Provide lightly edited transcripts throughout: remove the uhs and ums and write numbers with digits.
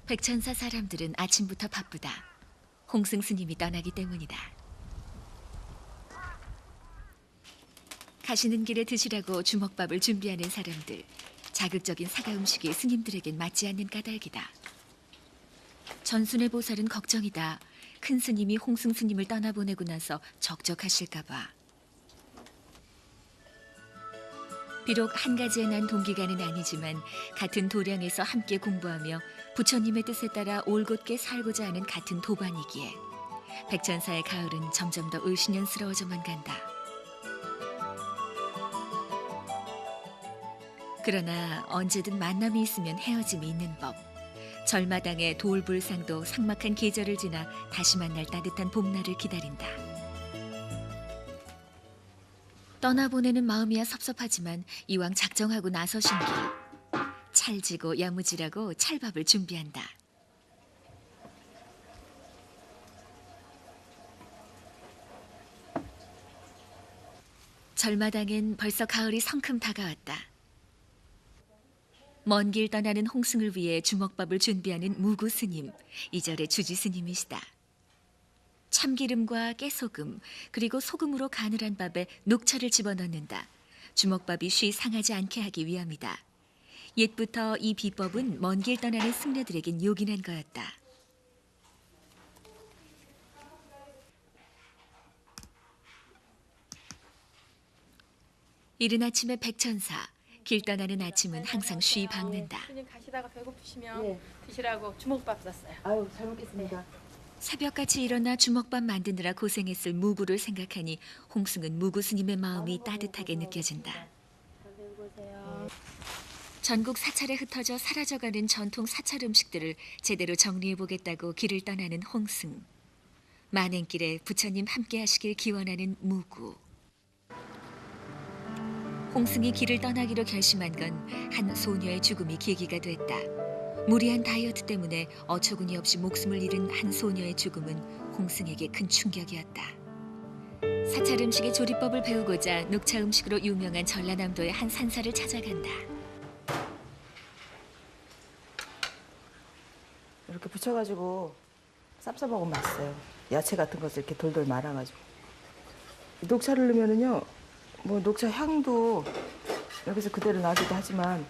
백천사 사람들은 아침부터 바쁘다. 홍승 스님이 떠나기 때문이다. 가시는 길에 드시라고 주먹밥을 준비하는 사람들. 자극적인 사과 음식이 스님들에겐 맞지 않는 까닭이다. 전순의 보살은 걱정이다. 큰 스님이 홍승 스님을 떠나보내고 나서 적적하실까 봐. 비록 한 가지에 난 동기간은 아니지만 같은 도량에서 함께 공부하며 부처님의 뜻에 따라 올곧게 살고자 하는 같은 도반이기에 백천사의 가을은 점점 더 을신연스러워져만 간다. 그러나 언제든 만남이 있으면 헤어짐이 있는 법. 절마당의 돌불상도 삭막한 계절을 지나 다시 만날 따뜻한 봄날을 기다린다. 떠나보내는 마음이야 섭섭하지만 이왕 작정하고 나서신 길. 찰지고 야무지라고 찰밥을 준비한다. 절마당엔 벌써 가을이 성큼 다가왔다. 먼 길 떠나는 홍승을 위해 주먹밥을 준비하는 무구 스님, 이절의 주지 스님이시다. 참기름과 깨소금, 그리고 소금으로 간을 한 밥에 녹차를 집어넣는다. 주먹밥이 쉬 상하지 않게 하기 위함이다. 옛부터 이 비법은 먼 길 떠나는 승려들에겐 요긴한 거였다. 이른 아침에 백천사, 길 떠나는 아침은 항상 쉬 박는다. 스님 가시다가 배고프시면 네. 드시라고 주먹밥 샀어요. 아유, 잘 먹겠습니다. 새벽같이 일어나 주먹밥 만드느라 고생했을 무구를 생각하니 홍승은 무구 스님의 마음이 따뜻하게 느껴진다. 잘 배우세요. 전국 사찰에 흩어져 사라져가는 전통 사찰 음식들을 제대로 정리해보겠다고 길을 떠나는 홍승. 만행길에 부처님 함께 하시길 기원하는 무구. 홍승이 길을 떠나기로 결심한 건 한 소녀의 죽음이 계기가 됐다. 무리한 다이어트 때문에 어처구니 없이 목숨을 잃은 한 소녀의 죽음은 홍승에게 큰 충격이었다. 사찰 음식의 조리법을 배우고자 녹차 음식으로 유명한 전라남도의 한 산사를 찾아간다. 이렇게 부쳐가지고 쌈싸 먹으면 맛있어요. 야채 같은 것을 이렇게 돌돌 말아가지고. 녹차를 넣으면은요, 뭐 녹차 향도 여기서 그대로 나기도 하지만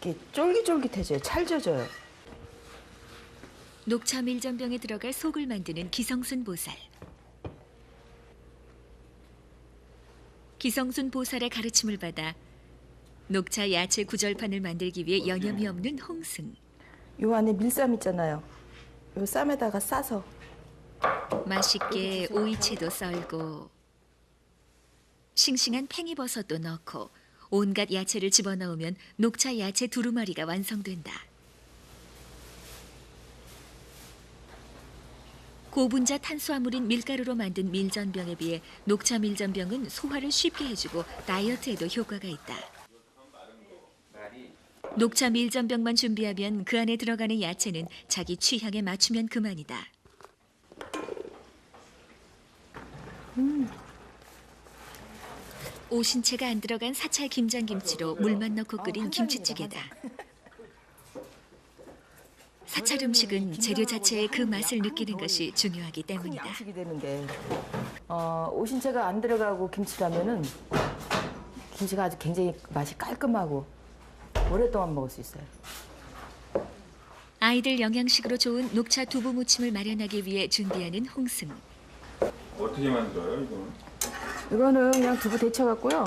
이렇게 쫄깃쫄깃해져요. 찰져져요. 녹차 밀전병에 들어갈 속을 만드는 기성순 보살. 기성순 보살의 가르침을 받아 녹차 야채 구절판을 만들기 위해 여념이 없는 홍승. 요 안에 밀쌈 있잖아요. 요 쌈에다가 싸서 맛있게 오이채도 썰고 싱싱한 팽이버섯도 넣고 온갖 야채를 집어넣으면 녹차 야채 두루마리가 완성된다. 고분자 탄수화물인 밀가루로 만든 밀전병에 비해 녹차 밀전병은 소화를 쉽게 해주고 다이어트에도 효과가 있다. 녹차 밀전병만 준비하면 그 안에 들어가는 야채는 자기 취향에 맞추면 그만이다. 오신채가 안 들어간 사찰 김장김치로 물만 넣고 끓인 김치찌개다. 사찰 음식은 재료 자체의 그 맛을 느끼는 것이 중요하기 큰 때문이다. 양식이 되는 게 오신채가 안 들어가고 김치라면은 김치가 아주 굉장히 맛이 깔끔하고 오랫동안 먹을 수 있어요. 아이들 영양식으로 좋은 녹차 두부 무침을 마련하기 위해 준비하는 홍승. 어떻게 만들어요, 이거는? 이거는 그냥 두부 데쳐갖고요.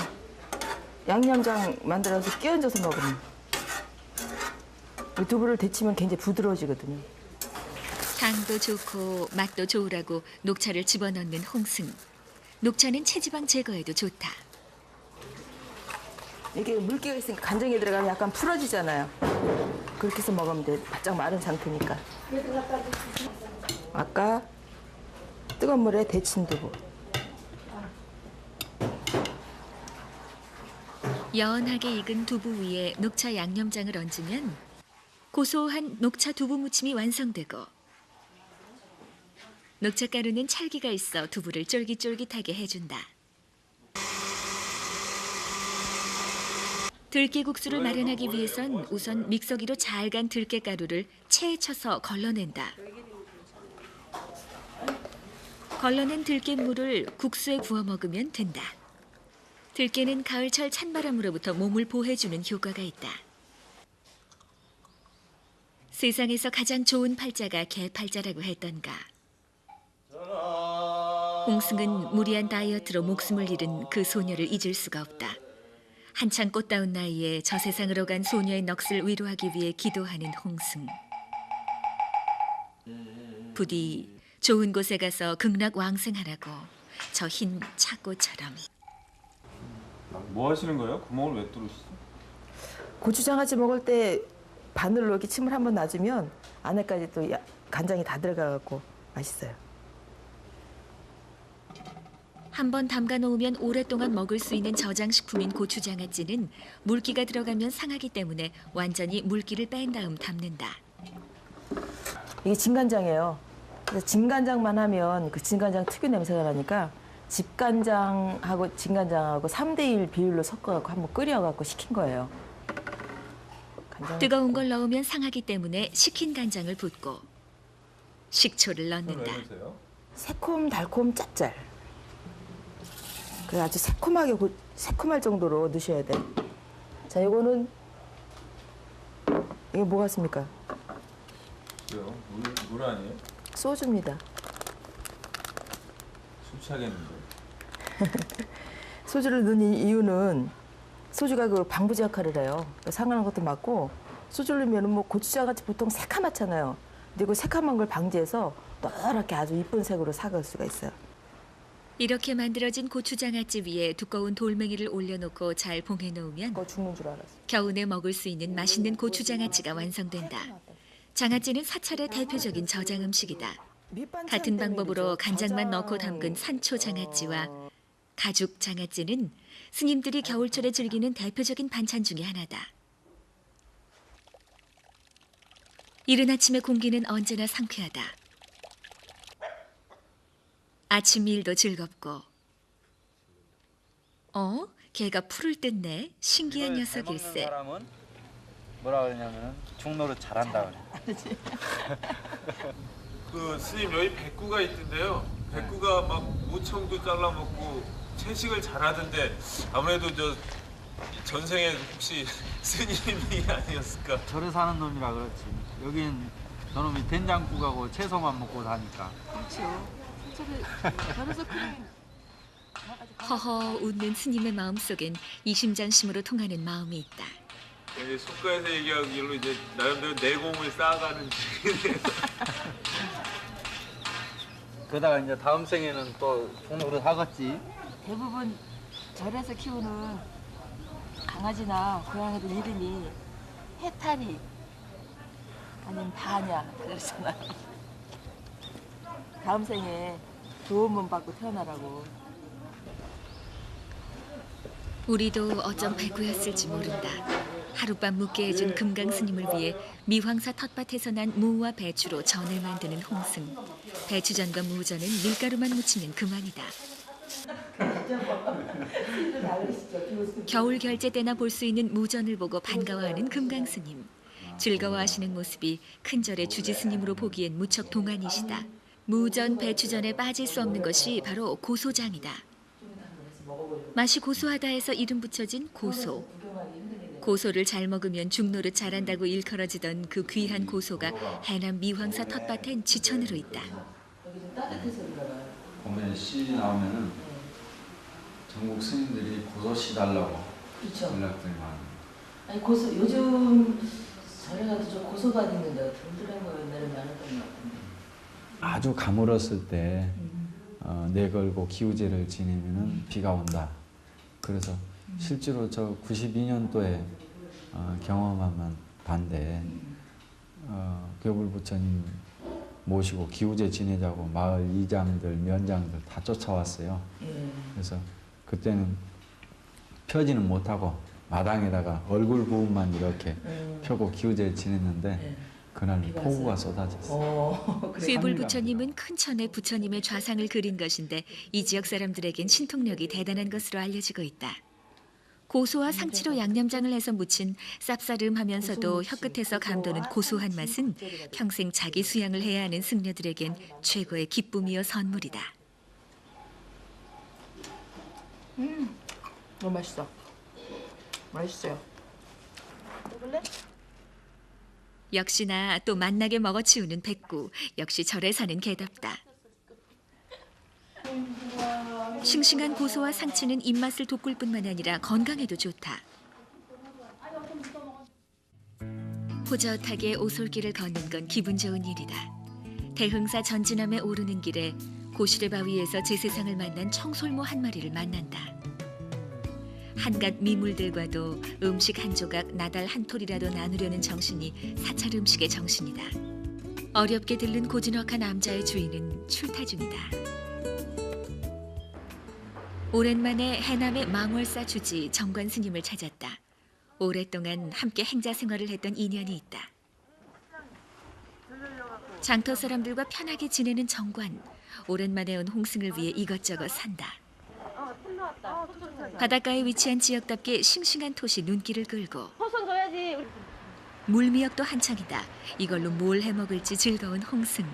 양념장 만들어서 끼얹어서 먹으면. 이 두부를 데치면 굉장히 부드러워지거든요. 향도 좋고 맛도 좋으라고 녹차를 집어넣는 홍승. 녹차는 체지방 제거에도 좋다. 이게 물기가 있으니까 간장에 들어가면 약간 풀어지잖아요. 그렇게 해서 먹으면 돼. 바짝 마른 상태니까. 아까 뜨거운 물에 데친 두부. 연하게 익은 두부 위에 녹차 양념장을 얹으면 고소한 녹차 두부 무침이 완성되고 녹차가루는 찰기가 있어 두부를 쫄깃쫄깃하게 해준다. 들깨국수를 마련하기 위해선 우선 믹서기로 잘 간 들깨가루를 체에 쳐서 걸러낸다. 걸러낸 들깨물을 국수에 부어 먹으면 된다. 들깨는 가을철 찬바람으로부터 몸을 보호해주는 효과가 있다. 세상에서 가장 좋은 팔자가 개팔자라고 했던가. 홍승은 무리한 다이어트로 목숨을 잃은 그 소녀를 잊을 수가 없다. 한창 꽃다운 나이에 저 세상으로 간 소녀의 넋을 위로하기 위해 기도하는 홍승. 부디 좋은 곳에 가서 극락왕생하라고 저 흰 차꽃처럼. 뭐 하시는 거예요? 구멍을 왜 뚫으시죠? 고추장아찌 먹을 때 바늘로 이렇게 침을 한번 놔주면 안에까지 또 간장이 다 들어가갖고 맛있어요. 한번 담가 놓으면 오랫동안 먹을 수 있는 저장식품인 고추장아찌는 물기가 들어가면 상하기 때문에 완전히 물기를 뺀 다음 담는다. 이게 진간장이에요. 그래서 진간장만 하면 그 진간장 특유 냄새가 나니까 집간장하고 진간장하고 3대1 비율로 섞어갖고 한번 끓여갖고 식힌 거예요. 뜨거운 걸 넣으면 상하기 때문에 식힌 간장을 붓고 식초를 왜 넣는다. 그러세요? 새콤, 달콤, 짭짤. 그래 아주 새콤할 정도로 넣으셔야 돼. 자, 이거는 이게 뭐 같습니까? 왜요? 물 아니에요? 소주입니다. 술 취하겠는데. 소주를 넣는 이유는 소주가 그 방부제 역할을 해요. 상하는 것도 맞고 소주를 넣으면 뭐 고추장같이 보통 새카맣잖아요. 근데 그 새카만 걸 방지해서 노랗게 아주 이쁜 색으로 사갈 수가 있어요. 이렇게 만들어진 고추장아찌 위에 두꺼운 돌멩이를 올려놓고 잘 봉해 놓으면 그거 죽는 줄 알았어. 겨우내 먹을 수 있는 맛있는 고추장아찌가 완성된다. 장아찌는 사찰의 대표적인 저장 음식이다. 같은 방법으로 간장만 넣고 담근 산초 장아찌와 가죽 장아찌는 스님들이 겨울철에 즐기는 대표적인 반찬 중에 하나다. 이른 아침의 공기는 언제나 상쾌하다. 아침 일도 즐겁고. 개가 풀을 뜯네. 신기한 녀석일세. 사람은 뭐라 그러냐면은 중노릇 잘한다 그래. 그 스님 여기 백구가 있던데요. 백구가 막 무청도 잘라 먹고 채식을 잘하던데 아무래도 저 전생에 혹시 스님이 아니었을까? 절에 사는 놈이라 그렇지. 여긴 저놈이 된장국하고 채소만 먹고 사니까. 허허 웃는 스님의 마음속엔 이심전심으로 통하는 마음이 있다. 이제 속가에서 얘기하기로 이제 나름대로 내공을 쌓아가는 중이네요. 그러다가 이제 다음 생에는 또 중노릇 하겠지. 대부분 절에서 키우는 강아지나 고양이들 이름이 해탈이 아니면 다냐 그러잖아요. 다음 생에 좋은 몸 받고 태어나라고. 우리도 어쩜 배구였을지 모른다. 하룻밤 묵게 해준 금강 스님을 위해 미황사 텃밭에서 난 무와 배추로 전을 만드는 홍승. 배추전과 무전은 밀가루만 묻히면 그만이다. 겨울 결제 때나 볼 수 있는 무전을 보고 반가워하는 금강 스님. 즐거워하시는 모습이 큰절의 주지 스님으로 보기엔 무척 동안이시다. 무전, 배추전에 빠질 수 없는 것이 바로 고소장이다. 맛이 고소하다 해서 이름 붙여진 고소. 고소를 잘 먹으면 중노릇 잘한다고 일컬어지던 그 귀한 고소가 해남 미황사 텃밭엔 지천으로 있다. 봄에 씨 나오면은 전국 스님들이 고소씨 달라고 연락들이 많아요. 아니 고소 요즘 절에 가도 저 고소가 있는데 든든한 거 옛날에 많았던 것 같은데. 아주 가물었을 때 내걸고 기우제를 지내면은 비가 온다. 그래서 실제로 저 92년도에 경험한 반대 교불부처님 모시고 기우제 지내자고 마을 이장들, 면장들 다 쫓아왔어요. 그래서 그때는 펴지는 못하고 마당에다가 얼굴 부분만 이렇게 펴고 기우제 지냈는데 그날 폭우가 쏟아졌어요. 쇠불 부처님은 큰 천에 부처님의 좌상을 그린 것인데 이 지역 사람들에겐 신통력이 대단한 것으로 알려지고 있다. 고소와 상치로 양념장을 해서 무친 쌉싸름하면서도 혀끝에서 감도는 고소한 맛은 평생 자기 수양을 해야 하는 승려들에겐 최고의 기쁨이요 선물이다. 너무 맛있어. 맛있어요. 먹을래? 역시나 또 맛나게 먹어치우는 백구. 역시 절에 사는 개답다. 싱싱한 고소와 상치는 입맛을 돋굴 뿐만 아니라 건강에도 좋다. 호젓하게 오솔길을 걷는 건 기분 좋은 일이다. 대흥사 전진함에 오르는 길에 고시래바위에서 제 세상을 만난 청솔모 한 마리를 만난다. 한갓 미물들과도 음식 한 조각 나달 한 톨이라도 나누려는 정신이 사찰 음식의 정신이다. 어렵게 들른 고즈넉한 암자의 주인은 출타 중이다. 오랜만에 해남의 망월사 주지 정관 스님을 찾았다. 오랫동안 함께 행자 생활을 했던 인연이 있다. 장터 사람들과 편하게 지내는 정관. 오랜만에 온 홍승을 위해 이것저것 산다. 바닷가에 위치한 지역답게 싱싱한 톳이 눈길을 끌고 호선 줘야지. 물미역도 한창이다. 이걸로 뭘 해먹을지 즐거운 홍승.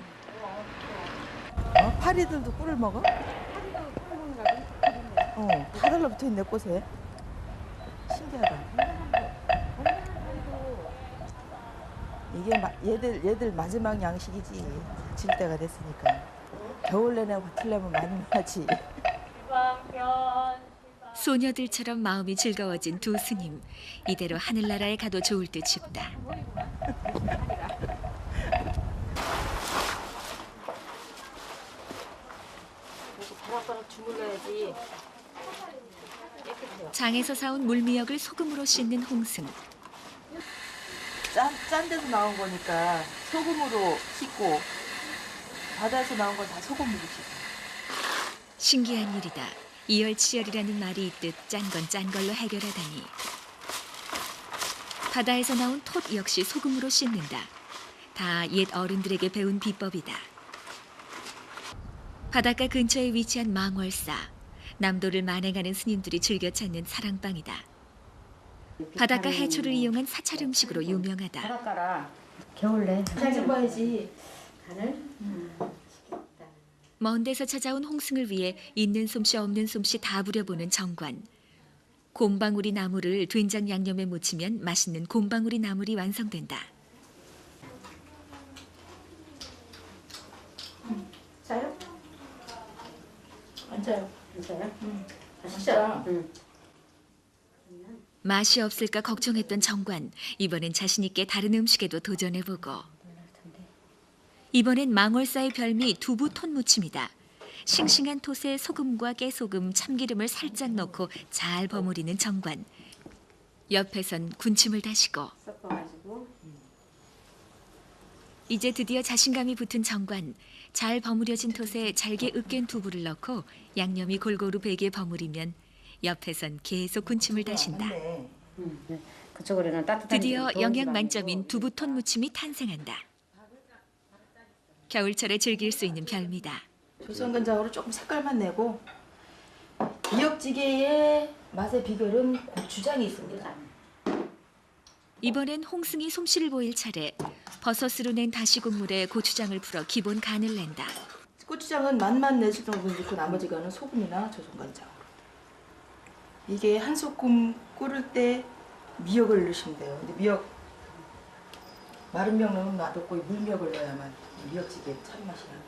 파리들도 꿀을 먹어? 다 달라붙어 있네 꽃에. 신기하다. 이게 얘들 마지막 양식이지. 질 때가 됐으니까. 겨울 내내 버틸려면 많이 하지. 소녀들처럼 마음이 즐거워진 두 스님. 이대로 하늘나라에 가도 좋을 듯 싶다. 바락바락 주물러야지. 장에서 사온 물미역을 소금으로 씻는 홍승. 짠 데서 나온 거니까 소금으로 씻고 바다에서 나온 건 다 소금으로 씻고. 신기한 일이다. 이열치열이라는 말이 있듯 짠 건 짠 걸로 해결하다니. 바다에서 나온 톳 역시 소금으로 씻는다. 다 옛 어른들에게 배운 비법이다. 바닷가 근처에 위치한 망월사. 남도를 만행하는 스님들이 즐겨 찾는 사랑방이다. 바닷가 해초를 이용한 사찰 음식으로 유명하다. 바닷가라. 겨울래. 좀 봐야지. 간을. 먼 데서 찾아온 홍승을 위해 있는 솜씨 없는 솜씨 다 부려보는 정관. 곰방우리 나물을 된장 양념에 무치면 맛있는 곰방우리 나물이 완성된다. 짜요? 안 짜요. 괜찮아요? 진짜. 맛이 없을까 걱정했던 정관. 이번엔 자신 있게 다른 음식에도 도전해보고. 이번엔 망월사의 별미 두부 톳 무침이다. 싱싱한 톳에 소금과 깨소금, 참기름을 살짝 넣고 잘 버무리는 정관. 옆에선 군침을 다시고. 섞어가지고. 이제 드디어 자신감이 붙은 정관. 잘 버무려진 톳에 잘게 으깬 두부를 넣고 양념이 골고루 배게 버무리면 옆에선 계속 군침을 다신다. 맞네. 그쪽으로는 따뜻한. 드디어 영양 만점인 두부 톳 무침이 탄생한다. 겨울철에 즐길 수 있는 별미다. 조선간장으로 조금 색깔만 내고 미역찌개의 맛의 비결은 고추장이 있습니다. 이번엔 홍승이 솜씨를 보일 차례. 버섯으로 낸 다시 국물에 고추장을 풀어 기본 간을 낸다. 고추장은 맛만 내실 정도 넣고 나머지가는 소금이나 조선간장으로. 이게 한 소끔 끓을 때 미역을 넣으시면 돼요. 근데 미역 마른 미역 넣으면 맛없고 물미역을 넣어야만 미역찌개 참맛이 나요.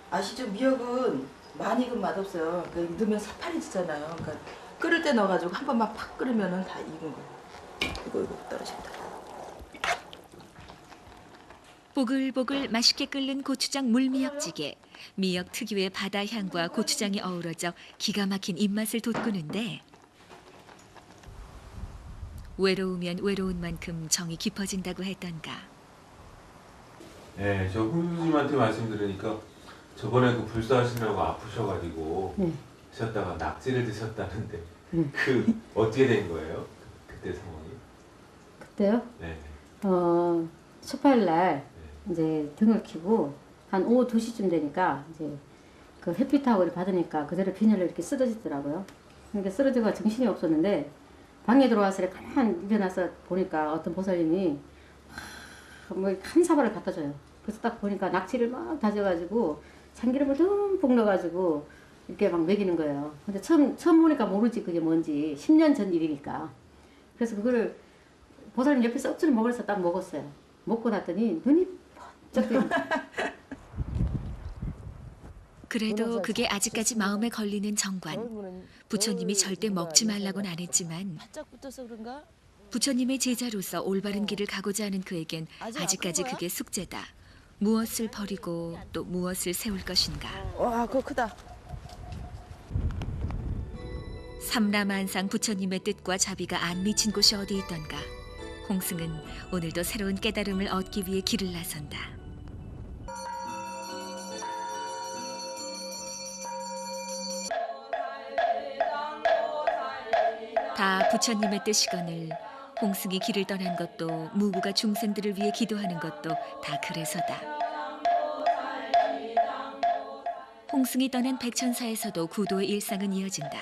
아시죠? 미역은 많이 익으면 맛없어요. 그러니까 넣으면 사파리지잖아요. 그러니까 끓을 때 넣어가지고 한 번만 팍 끓으면은 다 익은 거예요. 이거 떨어진다. 보글보글 맛있게 끓는 고추장 물미역찌개. 미역 특유의 바다 향과 고추장이 어우러져 기가 막힌 입맛을 돋구는데 외로우면 외로운 만큼 정이 깊어진다고 했던가. 네, 저 후주님한테 말씀 들으니까 저번에 그 불사하시느라고 아프셔가지고 드셨다가 낙지를 드셨다는데 그 어떻게 된 거예요? 그때 상황이? 그때요? 네. 18일 날 이제 등을 키고 한 오후 2시쯤 되니까 이제 그 햇빛하고 받으니까 그대로 빈혈로 이렇게 쓰러지더라고요. 그러니까 쓰러져가 정신이 없었는데 방에 들어와서 가만 일어나서 보니까 어떤 보살님이 뭐 한 사발을 갖다 줘요. 그래서 딱 보니까 낙지를 막 다져가지고 참기름을 듬뿍 넣어가지고 이렇게 막 먹이는 거예요. 근데 처음 보니까 모르지 그게 뭔지. 10년 전 일이니까. 그래서 그거를 보살님 옆에서 억지로 먹으면서 딱 먹었어요. 먹고 났더니 눈이 번쩍 뜨입니다. 그래도 그게 아직까지 마음에 걸리는 정관. 부처님이 절대 먹지 말라고는 안 했지만 바짝 붙어서 그런가? 부처님의 제자로서 올바른 길을 가고자 하는 그에겐 아직까지 그게 숙제다. 무엇을 버리고 또 무엇을 세울 것인가. 와, 그거 크다. 삼라만상 부처님의 뜻과 자비가 안 미친 곳이 어디 있던가. 홍승은 오늘도 새로운 깨달음을 얻기 위해 길을 나선다. 다 부처님의 뜻이거늘 홍승이 길을 떠난 것도 무구가 중생들을 위해 기도하는 것도 다 그래서다. 홍승이 떠난 백천사에서도 구도의 일상은 이어진다.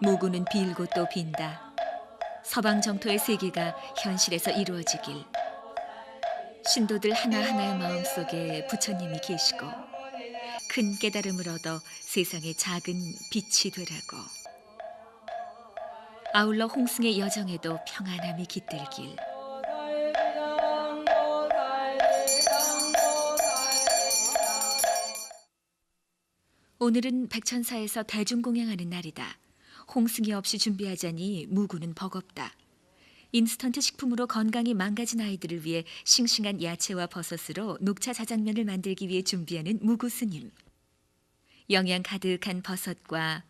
무구는 빌고 또 빈다. 서방 정토의 세계가 현실에서 이루어지길. 신도들 하나하나의 마음속에 부처님이 계시고 큰 깨달음을 얻어 세상의 작은 빛이 되라고. 아울러 홍승의 여정에도 평안함이 깃들길. 오늘은 백천사에서 대중공양하는 날이다. 홍승이 없이 준비하자니 무구는 버겁다. 인스턴트 식품으로 건강이 망가진 아이들을 위해 싱싱한 야채와 버섯으로 녹차 자장면을 만들기 위해 준비하는 무구 스님. 영양 가득한 버섯과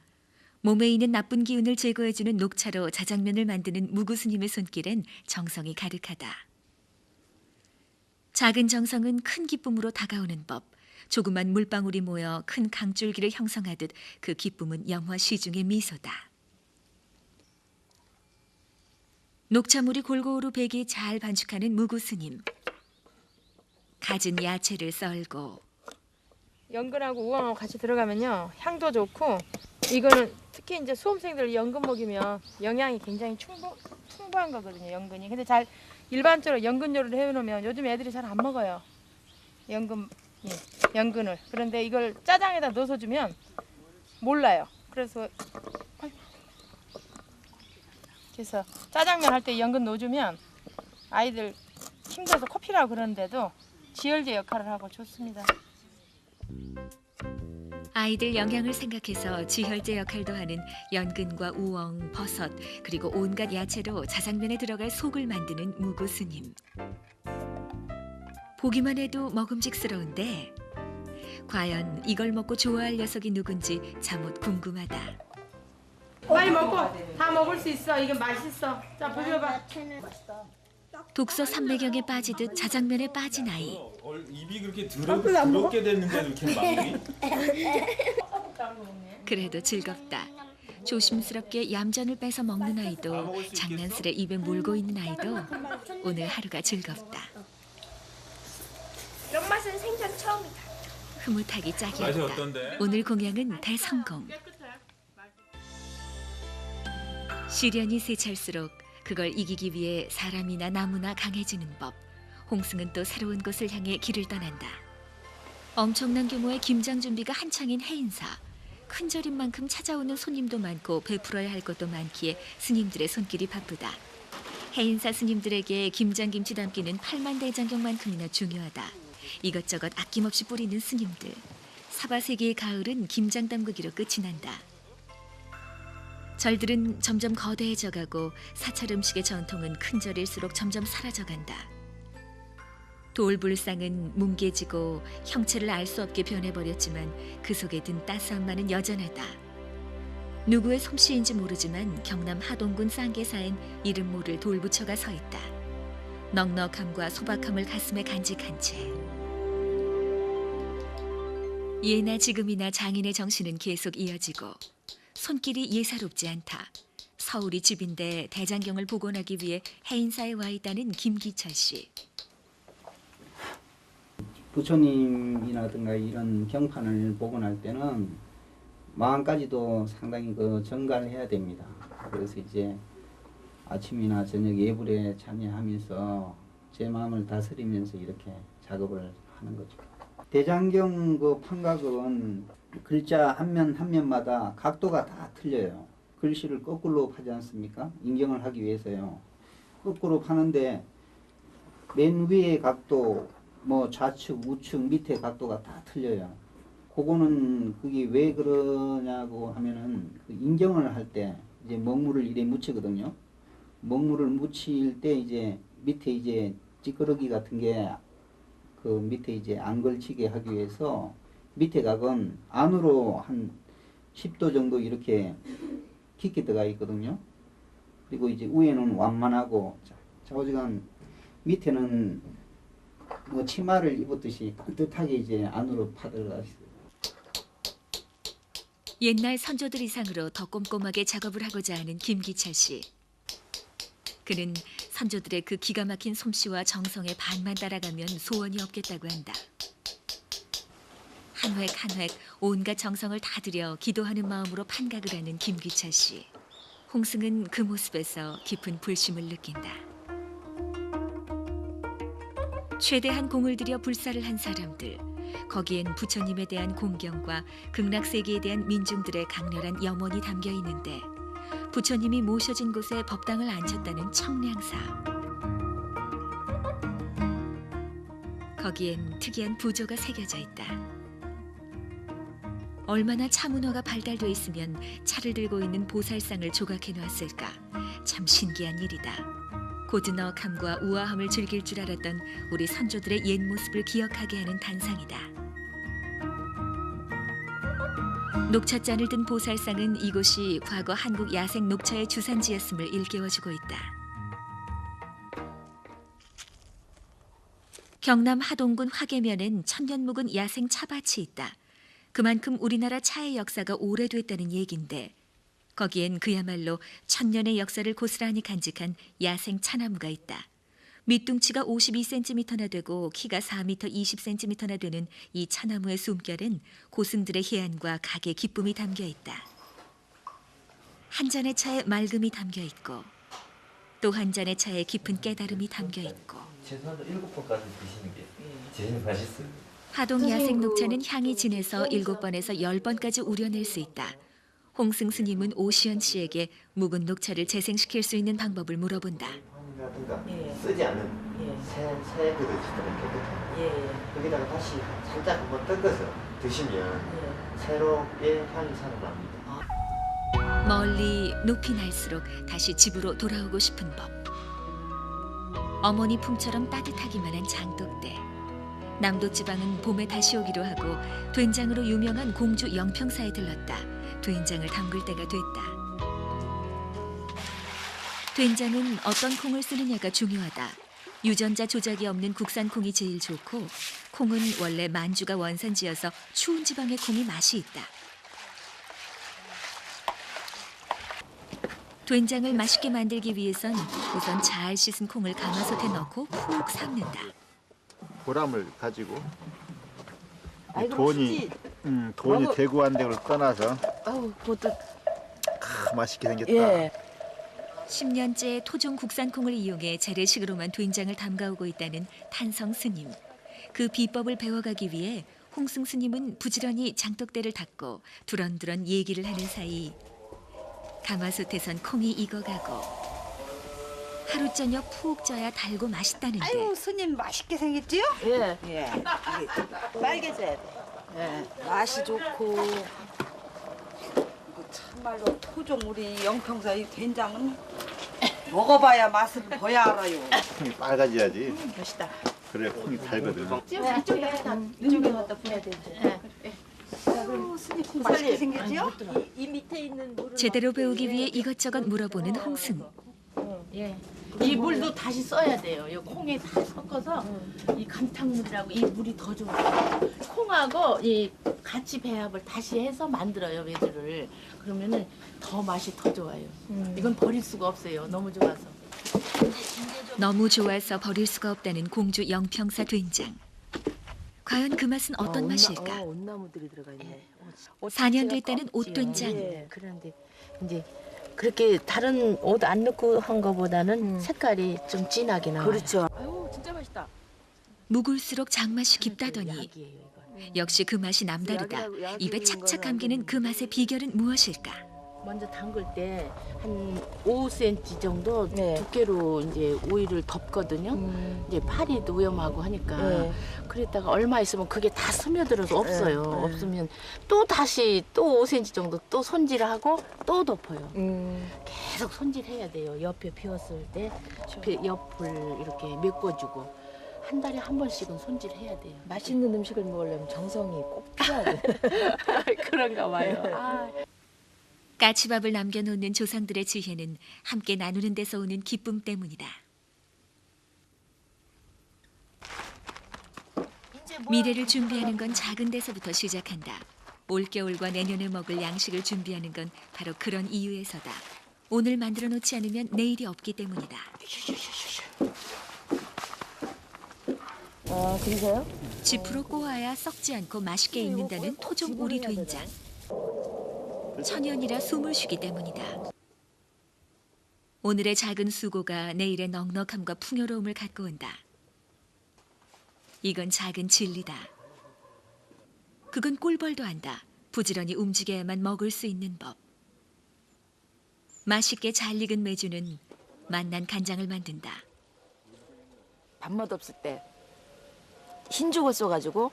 몸에 있는 나쁜 기운을 제거해주는 녹차로 자장면을 만드는 무구 스님의 손길엔 정성이 가득하다. 작은 정성은 큰 기쁨으로 다가오는 법. 조그만 물방울이 모여 큰 강줄기를 형성하듯 그 기쁨은 영화 시중의 미소다. 녹차물이 골고루 배기에 잘 반죽하는 무구 스님. 갖은 야채를 썰고 연근하고 우엉하고 같이 들어가면요 향도 좋고 이거는 특히 이제 수험생들 연근 먹이면 영양이 굉장히 풍부한 거거든요. 연근이. 근데 잘 일반적으로 연근 요리를 해놓으면 요즘 애들이 잘 안 먹어요. 연근을. 그런데 이걸 짜장에다 넣어서 주면 몰라요. 그래서 짜장면 할 때 연근 넣어주면 아이들 힘들어서 코피라고 그러는데도 지혈제 역할을 하고 좋습니다. 아이들 영양을 생각해서 지혈제 역할도 하는 연근과 우엉, 버섯 그리고 온갖 야채로 자장면에 들어갈 속을 만드는 무구 스님. 보기만 해도 먹음직스러운데 과연 이걸 먹고 좋아할 녀석이 누군지 잠옷 궁금하다. 빨리 먹고 다 먹을 수 있어. 이게 맛있어. 자, 보여봐. 독서 삼매경에 빠지듯 자장면에 빠진 아이. 입이 그렇게 더럽게 됐는데 이렇게 마음이? 그래도 즐겁다. 조심스럽게 얌전을 뺏어 먹는 아이도 장난스레 입에 물고 있는 아이도 오늘 하루가 즐겁다. 이런 맛은 생전 처음이다. 흐뭇하기 맛이 짝이었다. 어떤데? 오늘 공양은 대성공. 시련이 세찰수록 그걸 이기기 위해 사람이나 나무나 강해지는 법. 홍승은 또 새로운 곳을 향해 길을 떠난다. 엄청난 규모의 김장 준비가 한창인 해인사. 큰 절인 만큼 찾아오는 손님도 많고 베풀어야 할 것도 많기에 스님들의 손길이 바쁘다. 해인사 스님들에게 김장김치 담기는 8만 대장경만큼이나 중요하다. 이것저것 아낌없이 뿌리는 스님들. 사바세기의 가을은 김장 담그기로 끝이 난다. 절들은 점점 거대해져가고 사찰 음식의 전통은 큰 절일수록 점점 사라져간다. 돌불상은 뭉개지고 형체를 알 수 없게 변해버렸지만 그 속에 든 따스함만은 여전하다. 누구의 솜씨인지 모르지만 경남 하동군 쌍계사엔 이름 모를 돌부처가 서 있다. 넉넉함과 소박함을 가슴에 간직한 채 예나 지금이나 장인의 정신은 계속 이어지고 손길이 예사롭지 않다. 서울이 집인데 대장경을 복원하기 위해 해인사에 와 있다는 김기철 씨. 부처님이라든가 이런 경판을 복원할 때는 마음까지도 상당히 그 정갈을 해야 됩니다. 그래서 이제 아침이나 저녁 예불에 참여하면서 제 마음을 다스리면서 이렇게 작업을 하는 거죠. 대장경 그 판각은 글자 한 면 한 면마다 각도가 다 틀려요. 글씨를 거꾸로 파지 않습니까? 인경을 하기 위해서요. 거꾸로 파는데 맨 위의 각도, 뭐 좌측, 우측, 밑에 각도가 다 틀려요. 그거는 그게 왜 그러냐고 하면은 그 인경을 할 때 이제 먹물을 이래 묻히거든요. 먹물을 묻힐 때 이제 밑에 이제 찌끄러기 같은 게 그 밑에 이제 안 걸치게 하기 위해서 밑에 각은 안으로 한 10도 정도 이렇게 깊게 들어가 있거든요. 그리고 이제 위에는 완만하고 좌우지간 밑에는 뭐 치마를 입었듯이 반듯하게 이제 안으로 파들어가 있어요. 옛날 선조들 이상으로 더 꼼꼼하게 작업을 하고자 하는 김기철 씨. 그는 선조들의 그 기가 막힌 솜씨와 정성에 반만 따라가면 소원이 없겠다고 한다. 한 획 한 획 온갖 정성을 다 들여 기도하는 마음으로 판각을 하는 김기철 씨. 홍승은 그 모습에서 깊은 불심을 느낀다. 최대한 공을 들여 불사를 한 사람들, 거기엔 부처님에 대한 공경과 극락세계에 대한 민중들의 강렬한 염원이 담겨 있는데 부처님이 모셔진 곳에 법당을 앉혔다는 청량사. 거기엔 특이한 부조가 새겨져 있다. 얼마나 차문화가 발달돼 있으면 차를 들고 있는 보살상을 조각해 놓았을까. 참 신기한 일이다. 고즈넉함과 우아함을 즐길 줄 알았던 우리 선조들의 옛 모습을 기억하게 하는 단상이다. 녹차잔을 든 보살상은 이곳이 과거 한국 야생 녹차의 주산지였음을 일깨워주고 있다. 경남 하동군 화계면엔 천년 묵은 야생 차밭이 있다. 그만큼 우리나라 차의 역사가 오래됐다는 얘긴데 거기엔 그야말로 천년의 역사를 고스란히 간직한 야생 차나무가 있다. 밑둥치가 52cm나 되고 키가 4m 20cm나 되는 이 차나무의 숨결엔 고승들의 해안과 각의 기쁨이 담겨 있다. 한 잔의 차에 맑음이 담겨 있고 또 한 잔의 차에 깊은 깨달음이 담겨 있고 최소한 7번까지 드시는 게 제일 맛있어요. 하동 야생 녹차는 향이 진해서 7번에서 10번까지 우려낼 수 있다. 홍승 스님은 오시연 씨에게 묵은 녹차를 재생시킬 수 있는 방법을 물어본다. 라든가 쓰지 않은 새 그릇 진짜 깨끗한 거기다가 다시 살짝 한번 뜯어서 드시면 새롭게 향이 살아납니다. 멀리 높이 날수록 다시 집으로 돌아오고 싶은 법. 어머니 품처럼 따뜻하기만 한 장독대. 남도지방은 봄에 다시 오기로 하고 된장으로 유명한 공주 영평사에 들렀다. 된장을 담글 때가 됐다. 된장은 어떤 콩을 쓰느냐가 중요하다. 유전자 조작이 없는 국산 콩이 제일 좋고 콩은 원래 만주가 원산지여서 추운 지방의 콩이 맛이 있다. 된장을 맛있게 만들기 위해선 우선 잘 씻은 콩을 가마솥에 넣고 푹 삶는다. 보람을 가지고 돈이 되고 안 되고를 떠나서 맛있게 생겼다. 10년째 토종 국산 콩을 이용해 재래식으로만 된장을 담가오고 있다는 탄성 스님. 그 비법을 배워가기 위해 홍승 스님은 부지런히 장독대를 닫고 두런두런 얘기를 하는 사이 가마솥에선 콩이 익어가고 하루 저녁 푹 쪄야 달고 맛있다는데. 아유, 스님 맛있게 생겼지요? 예. 빨개져야 돼. 예. 맛이 좋고 참말로 토종 우리 영평사 이 된장은 먹어봐야 맛을 봐야 알아요. 콩이 빨가져야지. 맛있다. 그래 콩이 달거든. 이쪽에 갖다 부어야 되지. 스님 맛있게 생겼지요? 이 밑에 있는 물을 제대로 배우기 위해 이것저것 물어보는 홍승. 이 물도 다시 써야 돼요. 이 콩에 다 섞어서 이 감탕물이라고 이 물이 더 좋아요. 콩하고 이 같이 배합을 다시 해서 만들어요, 외주를. 그러면은 더 맛이 더 좋아요. 이건 버릴 수가 없어요. 너무 좋아서. 너무 좋아서 버릴 수가 없다는 공주 영평사 된장. 과연 그 맛은 어떤 맛일까? 온나무들이 들어가 있네. 4년 됐다는 옷된장. 예, 그런데 이제 그렇게 다른 옷 안 넣고 한 거보다는 색깔이 좀 진하게 나와요. 그렇죠. 아유 진짜 맛있다. 묵을수록 장맛이 깊다더니 역시 그 맛이 남다르다. 입에 착착 감기는 그 맛의 비결은 무엇일까? 먼저 담글 때 한 5cm 정도 두께로 이제 오이를 덮거든요. 이제 파리도 위험하고 하니까 그랬다가 얼마 있으면 그게 다 스며들어서 없어요. 없으면 또 다시 또 5cm 정도 또 손질하고 또 덮어요. 계속 손질해야 돼요. 옆에 비웠을 때 옆을 이렇게 메꿔주고 한 달에 한 번씩은 손질해야 돼요. 맛있는 음식을 먹으려면 정성이 꼭 필요하네. 그런가 봐요. 아. 까치밥을 남겨놓는 조상들의 지혜는 함께 나누는 데서 오는 기쁨 때문이다. 미래를 준비하는 건 작은 데서부터 시작한다. 올겨울과 내년에 먹을 양식을 준비하는 건 바로 그런 이유에서다. 오늘 만들어 놓지 않으면 내일이 없기 때문이다. 아, 그러세요? 지프로 꼬아야 썩지 않고 맛있게 익는다는 토종 오리 된장. 천연이라 숨을 쉬기 때문이다. 오늘의 작은 수고가 내일의 넉넉함과 풍요로움을 갖고 온다. 이건 작은 진리다. 그건 꿀벌도 안다. 부지런히 움직여야만 먹을 수 있는 법. 맛있게 잘 익은 메주는 맛난 간장을 만든다. 밥맛 없을 때 흰죽을 써가지고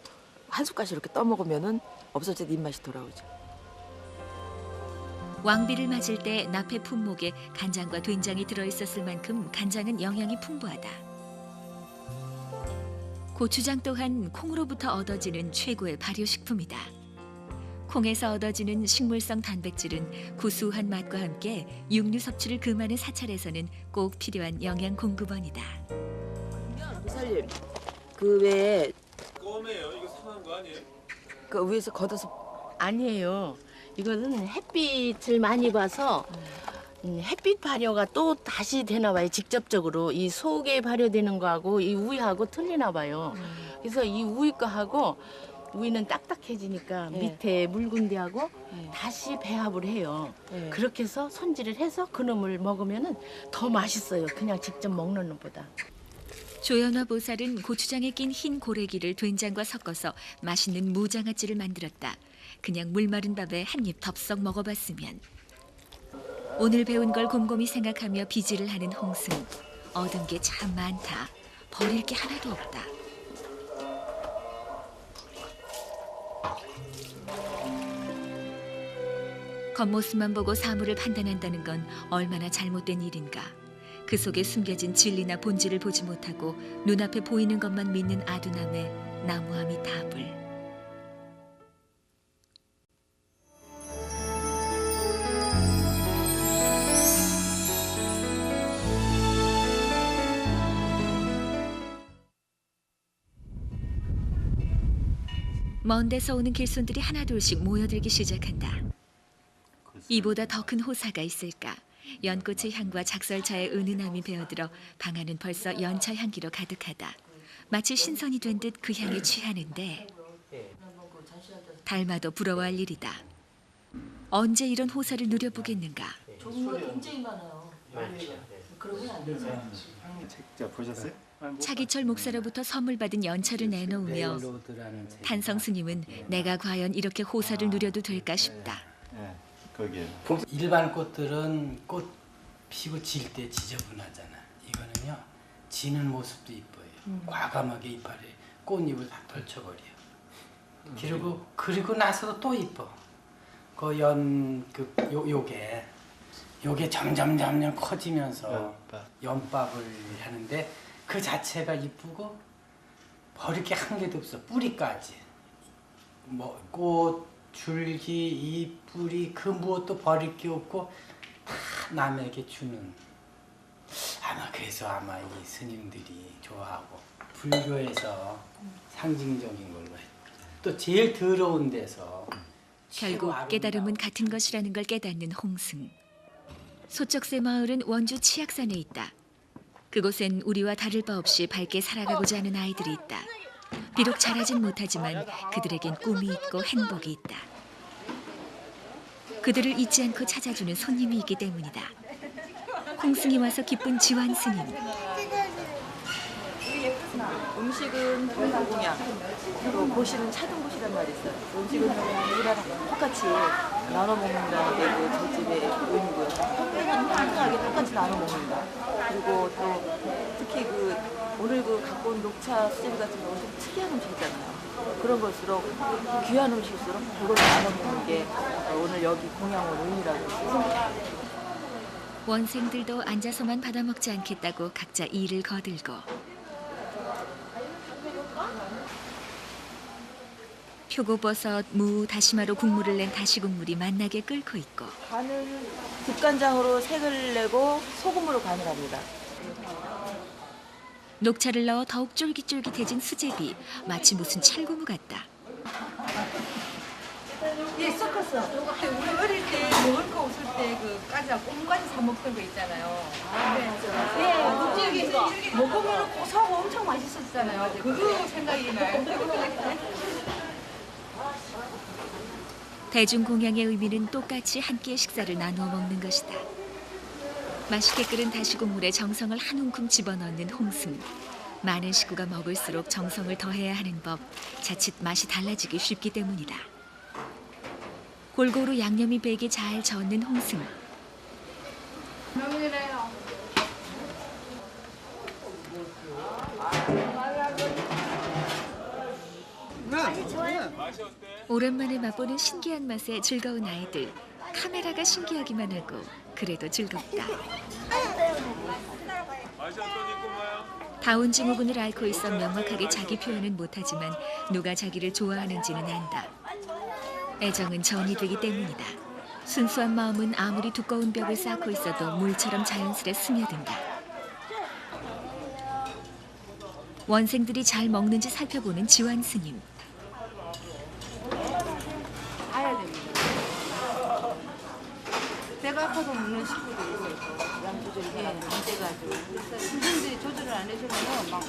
한 숟갈씩 이렇게 떠먹으면은 없어질 때 입맛이 돌아오죠. 왕비를 맞을 때 나페 품목에 간장과 된장이 들어있었을 만큼 간장은 영양이 풍부하다. 고추장 또한 콩으로부터 얻어지는 최고의 발효식품이다. 콩에서 얻어지는 식물성 단백질은 구수한 맛과 함께 육류 섭취를 금하는 사찰에서는 꼭 필요한 영양 공급원이다. 이살님, 그 외에 껌이에요? 이거 상한 거 아니에요? 그 위에서 걷어서 아니에요. 이거는 햇빛을 많이 봐서 햇빛 발효가 또 다시 되나 봐요. 직접적으로 이 속에 발효되는 거하고 이 우유하고 틀리나 봐요. 그래서 이 우유 거하고 우유는 딱딱해지니까 밑에 묽은 데하고 다시 배합을 해요. 그렇게 해서 손질을 해서 그놈을 먹으면은 더 맛있어요. 그냥 직접 먹는 것보다. 조연화 보살은 고추장에 낀 흰 고래기를 된장과 섞어서 맛있는 무장아찌를 만들었다. 그냥 물 마른 밥에 한 입 덥석 먹어봤으면. 오늘 배운 걸 곰곰이 생각하며 비지를 하는 홍승. 얻은 게 참 많다. 버릴 게 하나도 없다. 겉모습만 보고 사물을 판단한다는 건 얼마나 잘못된 일인가. 그 속에 숨겨진 진리나 본질을 보지 못하고 눈앞에 보이는 것만 믿는 아두남의 나무아미 타불. 먼 데서 오는 길손들이 하나둘씩 모여들기 시작한다. 이보다 더 큰 호사가 있을까? 연꽃의 향과 작설차의 은은함이 배어들어 방 안은 벌써 연차 향기로 가득하다. 마치 신선이 된 듯 그 향에 취하는데 닮아도 부러워할 일이다. 언제 이런 호사를 누려보겠는가? 종류가 굉장히 많아요. 그러면 안 되죠. 직접 보셨어요? 차기철 목사로부터 선물 받은 연차를 내놓으며 탄성 스님은 내가 과연 이렇게 호사를 누려도 될까 싶다. 거기에 일반 꽃들은 꽃 피고 질 때 지저분하잖아. 이거는요 지는 모습도 이뻐요. 과감하게 이파리 꽃잎을 다 펼쳐버려. 그리고 나서도 또 이뻐. 요게 점점 커지면서 연밥을 하는데 그 자체가 이쁘고 버릴 게 한 개도 없어. 뿌리까지. 뭐 꽃, 줄기, 이 뿌리 그 무엇도 버릴 게 없고 다 남에게 주는. 그래서 이 스님들이 좋아하고 불교에서 상징적인 걸로 또 제일 더러운 데서 결국 깨달음은 같은 것이라는 걸 깨닫는 홍승. 소쩍새 마을은 원주 치악산에 있다. 그곳엔 우리와 다를 바 없이 밝게 살아가고자 하는 아이들이 있다. 비록 잘하진 못하지만 그들에겐 꿈이 있고 행복이 있다. 그들을 잊지 않고 찾아주는 손님이 있기 때문이다. 홍승이 와서 기쁜 지환 스님. 음식은 공양, 또 보시는 차등보시란 말이 있어요. 음식은 우리나라 똑같이 나눠 먹는다는 게 그 저 집의 의미고요. 평등하게 똑같이 나눠 먹는다. 그리고 또 특히 오늘 갖고 온 녹차 수제비 같은 경우는 좀 특이한 음식이잖아요. 그런 걸수록 귀한 음식일수록 그걸 나눠 먹는 게 오늘 여기 공양원 의미라고 생각합니다. 원생들도 앉아서만 받아먹지 않겠다고 각자 일을 거들고 표고버섯, 무, 다시마로 국물을 낸 다시국물이 맛나게 끓고 있고 간은 국간장으로 색을 내고 소금으로 간을 합니다. 녹차를 넣어 더욱 쫄깃쫄깃해진 수제비, 마치 무슨 찰구무 같다. 예, 섞었어. 우리 어릴 때 먹을 거 없을 때 그 까자 꽁까지 사 먹던 거 있잖아요. 네, 묵직이 먹으면 고소하고 엄청 맛있었잖아요. 그거 생각이 나요. 대중공양의 의미는 똑같이 한 끼의 식사를 나누어 먹는 것이다. 맛있게 끓은 다시국물에 정성을 한 움큼 집어넣는 홍승. 많은 식구가 먹을수록 정성을 더해야 하는 법, 자칫 맛이 달라지기 쉽기 때문이다. 골고루 양념이 배게 잘 젓는 홍승. 명이래요. 오랜만에 맛보는 신기한 맛에 즐거운 아이들. 카메라가 신기하기만 하고 그래도 즐겁다. 맛이 어떠니 꼬마야? 다운 증후군을 앓고 있어 명확하게 자기 표현은 못하지만 누가 자기를 좋아하는지는 안다. 애정은 전이 되기 때문이다. 순수한 마음은 아무리 두꺼운 벽을 쌓고 있어도 물처럼 자연스레 스며든다. 원생들이 잘 먹는지 살펴보는 지환 스님. 봐야 됩니다. 배가 아파서 먹는 식구도 있어요. 양 조절이 안 돼가지고. 그래서 선생님들이 조절을 안 해주면 막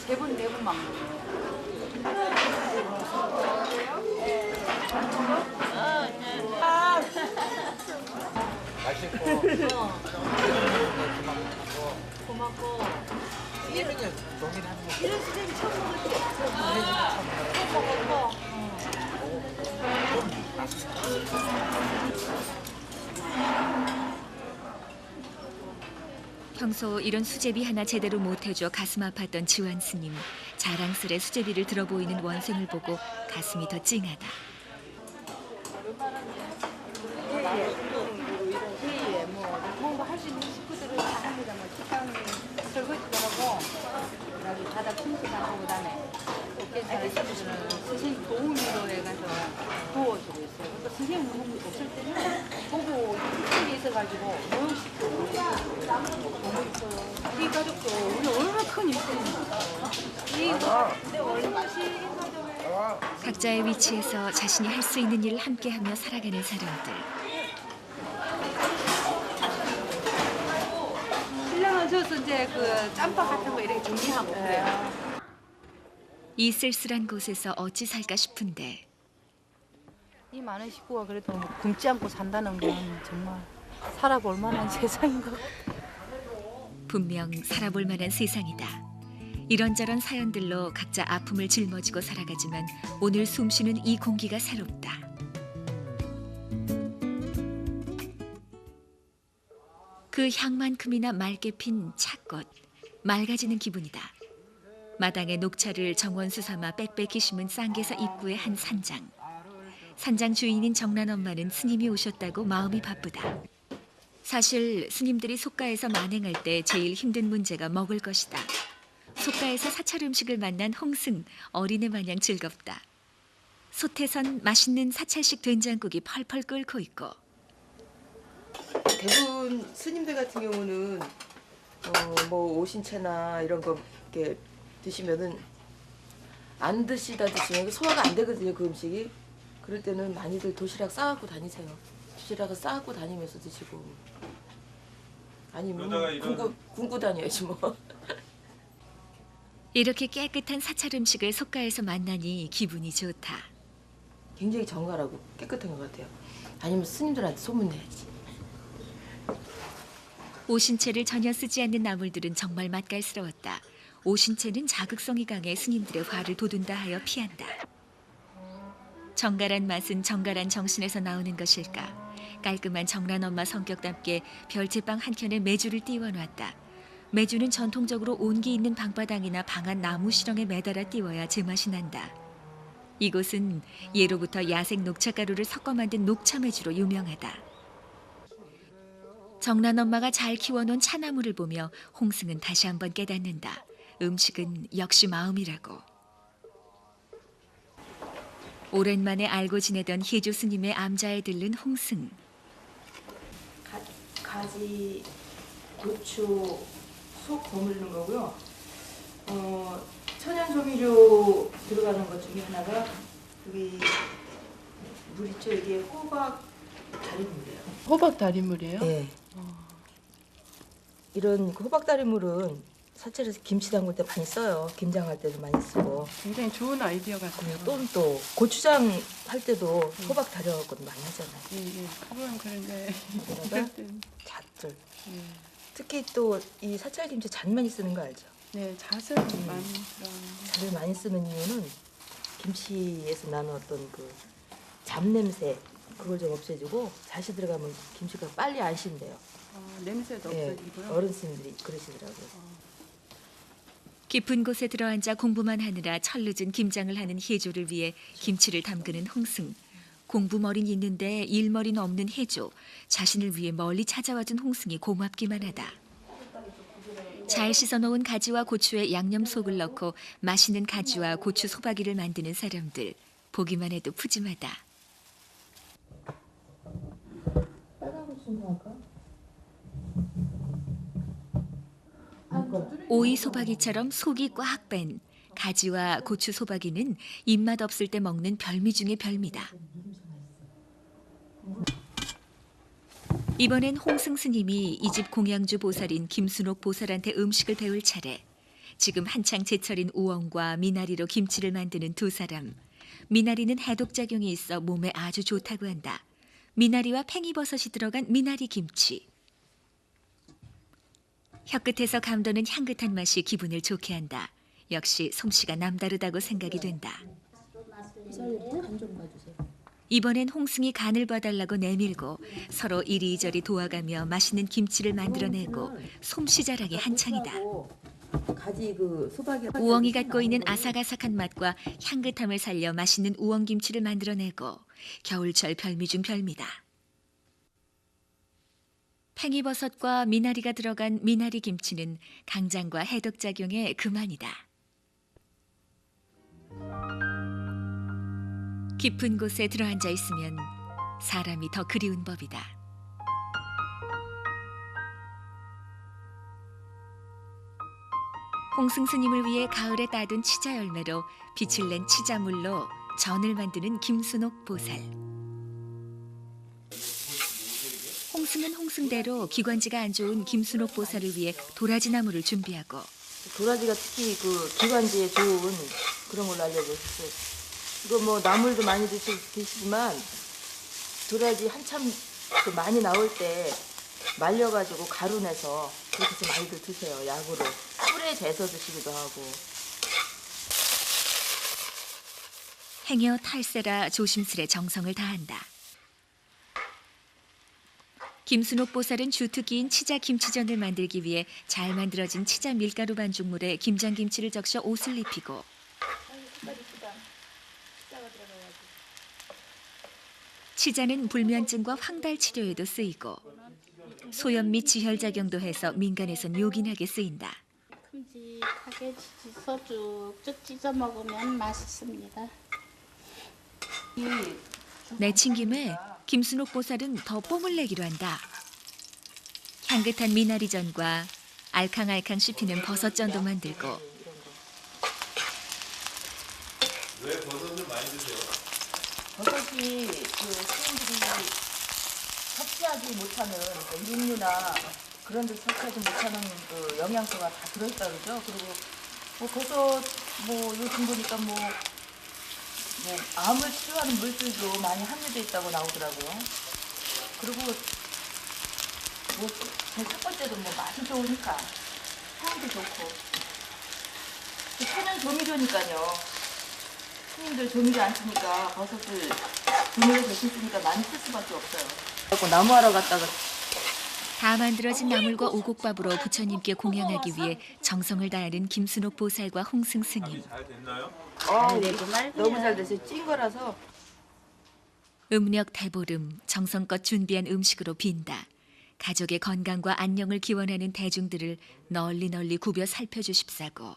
3번, 4번 막 먹어요. 맛있고 고맙고. 이런 게 종일 하는 거. 이런 수제비 처음 먹었지? 처음 먹었고. 평소 이런 수제비 하나 제대로 못해줘 가슴 아팠던 지환 스님. 자랑스레 수제비를 들어 보이는 원생을 보고 가슴이 더 찡하다. 회의에 공부할 수 있는 식구들은 다 합니다. 식당 설거지도 하고, 그다음에 바닥 청소하고, 그다음에 어깨 친구들은 선생님 도우미로 해가지고 도와주고 있어요. 그러니까 선생님 너무 없을 때는 보고 힘이 있어가지고 모욕시키고 우리 가족도 우리 얼마나 큰 일들입니까? 각자의 위치에서 자신이 할 수 있는 일을 함께하며 살아가는 사람들. 신랑은 저서 이제 그 짬밥 같은 거 이렇게 정리하고 그래요. 이 쓸쓸한 곳에서 어찌 살까 싶은데 이 많은 식구가 그래도 굶지 않고 산다는 건 정말 살아볼 만한 세상인 것 같아요. 분명 살아볼 만한 세상이다. 이런저런 사연들로 각자 아픔을 짊어지고 살아가지만 오늘 숨쉬는 이 공기가 새롭다. 그 향만큼이나 맑게 핀 찻꽃, 맑아지는 기분이다. 마당에 녹차를 정원수 삼아 빽빽히 심은 쌍계사 입구의 한 산장. 산장 주인인 정란 엄마는 스님이 오셨다고 마음이 바쁘다. 사실 스님들이 속가에서 만행할 때 제일 힘든 문제가 먹을 것이다. 속가에서 사찰 음식을 만난 홍승, 어린애 마냥 즐겁다. 솥에선 맛있는 사찰식 된장국이 펄펄 끓고 있고 대부분 스님들 같은 경우는 뭐 오신채나 이런 거 이렇게 드시면은 안 드시다 드시면 소화가 안 되거든요, 그 음식이. 그럴 때는 많이들 도시락 싸갖고 다니세요. 도시락을 싸갖고 다니면서 드시고 아니면 굶고 다녀야지 뭐. 이렇게 깨끗한 사찰 음식을 속가에서 만나니 기분이 좋다. 굉장히 정갈하고 깨끗한 것 같아요. 아니면 스님들한테 소문내야지. 오신채를 전혀 쓰지 않는 나물들은 정말 맛깔스러웠다. 오신채는 자극성이 강해 스님들의 화를 돋운다 하여 피한다. 정갈한 맛은 정갈한 정신에서 나오는 것일까. 깔끔한 정란엄마 성격답게 별채빵 한 켠에 메주를 띄워놨다. 메주는 전통적으로 온기 있는 방바닥이나 방안 나무 시렁에 매달아 띄워야 제맛이 난다. 이곳은 예로부터 야생 녹차가루를 섞어 만든 녹차메주로 유명하다. 정란엄마가 잘 키워놓은 차나무를 보며 홍승은 다시 한번 깨닫는다. 음식은 역시 마음이라고. 오랜만에 알고 지내던 희조 스님의 암자에 들른 홍승. 가지, 고추, 속 버무리는 거고요. 천연 조미료 들어가는 것 중에 하나가 여기 물 있죠? 이게 호박 다리물이에요. 호박 다리물이에요? 네. 이런 호박 다리물은 사찰에서 김치 담글 때 많이 써요. 김장할 때도 많이 쓰고. 굉장히 좋은 아이디어 같아요. 또 고추장 할 때도 호박 다려갖고도 많이 하잖아요. 예. 그건 그런데 여기다가 잣들. 특히 또 이 사찰 김치 잣 많이 쓰는 거 알죠? 네, 잣을 많이 들어가는. 잣을 많이 쓰는 이유는 김치에서 나는 어떤 그 잡냄새 그걸 좀 없애주고 잣이 들어가면 김치가 빨리 안 신대요. 냄새도 없어지고요. 어른스님들이 그러시더라고요. 깊은 곳에 들어앉아 공부만 하느라 철늦은 김장을 하는 혜조를 위해 김치를 담그는 홍승. 공부머리는 있는데 일머리는 없는 혜조. 자신을 위해 멀리 찾아와준 홍승이 고맙기만 하다. 잘 씻어놓은 가지와 고추에 양념속을 넣고 맛있는 가지와 고추 소박이를 만드는 사람들. 보기만 해도 푸짐하다. 빨간 고추 좀 할까? 오이 소박이처럼 속이 꽉 뺀 가지와 고추 소박이는 입맛 없을 때 먹는 별미 중의 별미다. 이번엔 홍승 스님이 이 집 공양주 보살인 김순옥 보살한테 음식을 배울 차례. 지금 한창 제철인 우엉과 미나리로 김치를 만드는 두 사람. 미나리는 해독작용이 있어 몸에 아주 좋다고 한다. 미나리와 팽이버섯이 들어간 미나리 김치. 혀끝에서 감도는 향긋한 맛이 기분을 좋게 한다. 역시 솜씨가 남다르다고 생각이 된다. 이번엔 홍승이 간을 봐달라고 내밀고 서로 이리저리 도와가며 맛있는 김치를 만들어내고 솜씨 자랑이 한창이다. 가지 그 소박이 우엉이 갖고 있는 아삭아삭한 맛과 향긋함을 살려 맛있는 우엉김치를 만들어내고 겨울철 별미 중 별미다. 팽이버섯과 미나리가 들어간 미나리 김치는 강장과 해독작용에 그만이다. 깊은 곳에 들어앉아 있으면 사람이 더 그리운 법이다. 홍승 스님을 위해 가을에 따둔 치자 열매로 빛을 낸 치자물로 전을 만드는 김순옥 보살. 홍승은 홍승대로 기관지가 안 좋은 김순옥 보살을 위해 도라지 나무를 준비하고 도라지가 특히 그 기관지에 좋은 그런 걸로 알려져 있어요. 이거 뭐 나물도 많이 드시지만 도라지 한참 그 많이 나올 때 말려가지고 가루 내서 그렇게 해서 많이들 드세요. 약으로 꿀에 재서 드시기도 하고. 행여 탈세라 조심스레 정성을 다한다. 김순옥 보살은 주특기인 치자 김치전을 만들기 위해 잘 만들어진 치자 밀가루 반죽물에 김장김치를 적셔 옷을 입히고 치자는 불면증과 황달 치료에도 쓰이고 소염 및 지혈작용도 해서 민간에선 요긴하게 쓰인다. 큼직하게 찢어서 쭉쭉 찢어 먹으면 맛있습니다. 내친 김에 김순옥 보살은 더 뽕을 내기로 한다. 향긋한 미나리전과 알캉알캉 씹히는 버섯전도 만들고 왜 버섯을 많이 드세요? 버섯이 그 스님들이 섭취하지 못하는 육류나 그런 데 섭취하지 못하는 그 영양소가 다 들어있다 그러죠. 그리고 뭐 버섯 뭐 요즘 보니까 뭐 암을 치료하는 물질도 많이 함유돼 있다고 나오더라고요. 그리고 뭐 첫 번째도 뭐 맛이 좋으니까 향도 좋고 천연 조미료니까요. 손님들 조미료 안 쓰니까 버섯을 조미료 대신 쓰니까 많이 쓸 수밖에 없어요. 그래서 나무하러 갔다가 다 만들어진 나물과 오곡밥으로 부처님께 공양하기 위해 정성을 다하는 김순옥 보살과 홍승 스님. 잘 됐나요? 너무 잘 됐어요. 찐 거라서. 음력 대보름 정성껏 준비한 음식으로 빈다. 가족의 건강과 안녕을 기원하는 대중들을 널리 굽여 살펴주십사고.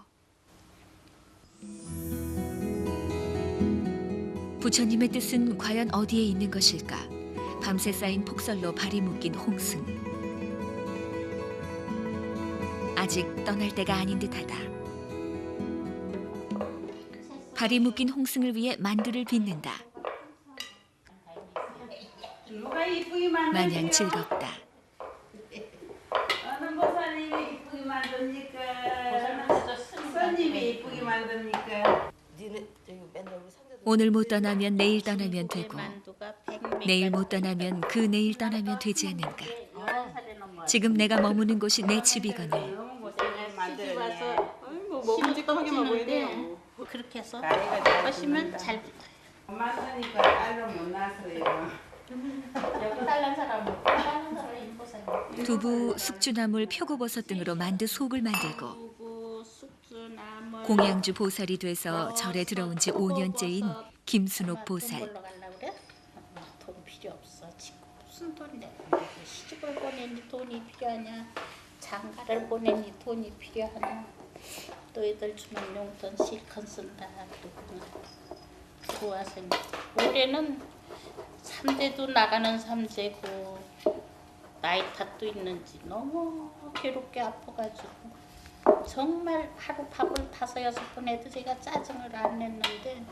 부처님의 뜻은 과연 어디에 있는 것일까? 밤새 쌓인 폭설로 발이 묶인 홍승. 아직 떠날 때가 아닌 듯하다. 발이 묶인 홍승을 위해 만두를 빚는다. 마냥 즐겁다. 어느 보살님이 이쁘게 만듭니까? 스님이 이쁘게 만듭니까? 오늘 못 떠나면 내일 떠나면 되고, 내일 못 떠나면 그 내일 떠나면 되지 않는가. 지금 내가 머무는 곳이 내 집이거늘 먹음직하게만 보이네요. 그렇게 해서 하시면 잘 엄마 사니까 딸로 못 낳았어요. 여기 딸난 사람은 인보살. 두부, 숙주나물, 표고버섯 등으로 만두 속을 만들고 공양주 보살이 돼서 절에 들어온 지 5년째인 김순옥 보살. 돈 필요 없어. 지금 무슨 돈 내가 시집을 보내니 돈이 필요하냐? 장가를 보내니 돈이 필요하냐? 너희들 주는 용돈 실컷 쓴다. 좋아서 올해는 3대도 나가는 3대고 나이 탓도 있는지 너무 괴롭게 아파가지고 정말 하루 밥을 5-6번 해도 제가 짜증을 안 냈는데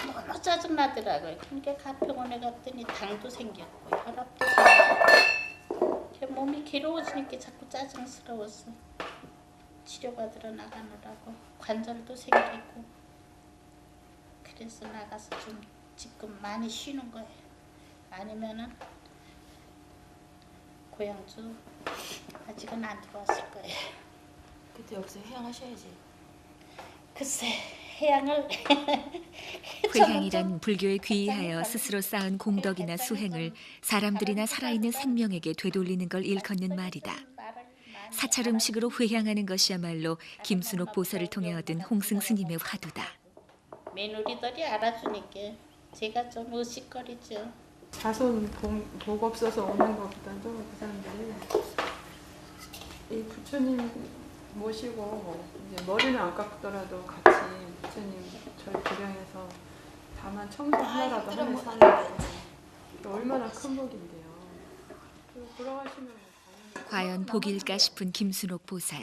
너무 짜증나더라고요. 그러니까 가평원에 갔더니 당도 생겼고 혈압도 생겼고 몸이 괴로워지니까 자꾸 짜증스러워서 치료받으러 나가느라고 관절도 생기고 그래서 나가서 좀 지금 많이 쉬는 거예요. 아니면은 고향주 아직은 안 들어왔을 거예요. 그때 여기서 해양하셔야지. 글쎄 해양을 회향이란 불교에 귀의하여 스스로 쌓은 공덕이나 수행을 사람들이나 살아있는 생명에게 되돌리는 걸 일컫는 말이다. 사찰 음식으로 회향하는 것이야말로 김순옥 보살을 통해 얻은 홍승 스님의 화두다. 며느리들이 알아주니까 제가 좀 의식거리죠. 자손 복 없어서 오는 것보다도 그 사람들이 이 부처님 모시고 이제 머리는 안 깎더라도 같이 부처님 저희 고향에서 다만 청소 하나라도 하면서 사는 게 얼마나 큰 복인데요. 돌아가시면 과연 복일까 싶은 김순옥 보살.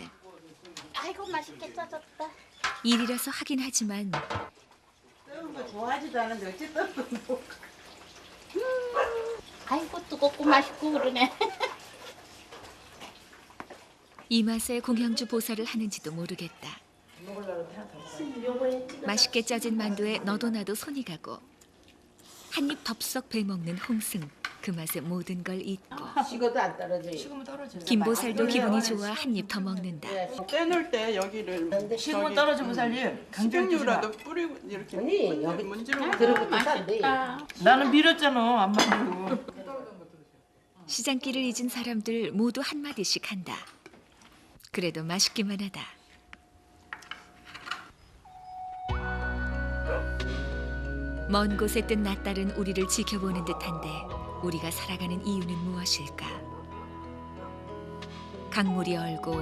아이고 맛있게 짜졌다. 일이라서 하긴 하지만 뜨는 거 좋아하지도 않은데 어쨌든 뭐. 아이고 뜨겁고 맛있고 그러네. 이 맛에 공양주 보살을 하는지도 모르겠다. 맛있게 짜진 만두에 너도 나도 손이 가고 한 입 덥석 베먹는 홍승. 그 맛에 모든 걸 잊고 식어도 안 떨어져요. 식으면 떨어져요. 김보살도 기분이 좋아 한 입 더 먹는다. 떼놓을 때 여기를 식으면 떨어져 보살님. 식용유라도 뿌리고 이렇게 문지르고 들어붙어 산대. 나는 밀었잖아 안 만들고. 시장길을 잊은 사람들 모두 한마디씩 한다. 그래도 맛있기만 하다. 먼 곳에 뜬 낯달은 우리를 지켜보는 듯한데 우리가 살아가는 이유는 무엇일까? 강물이 얼고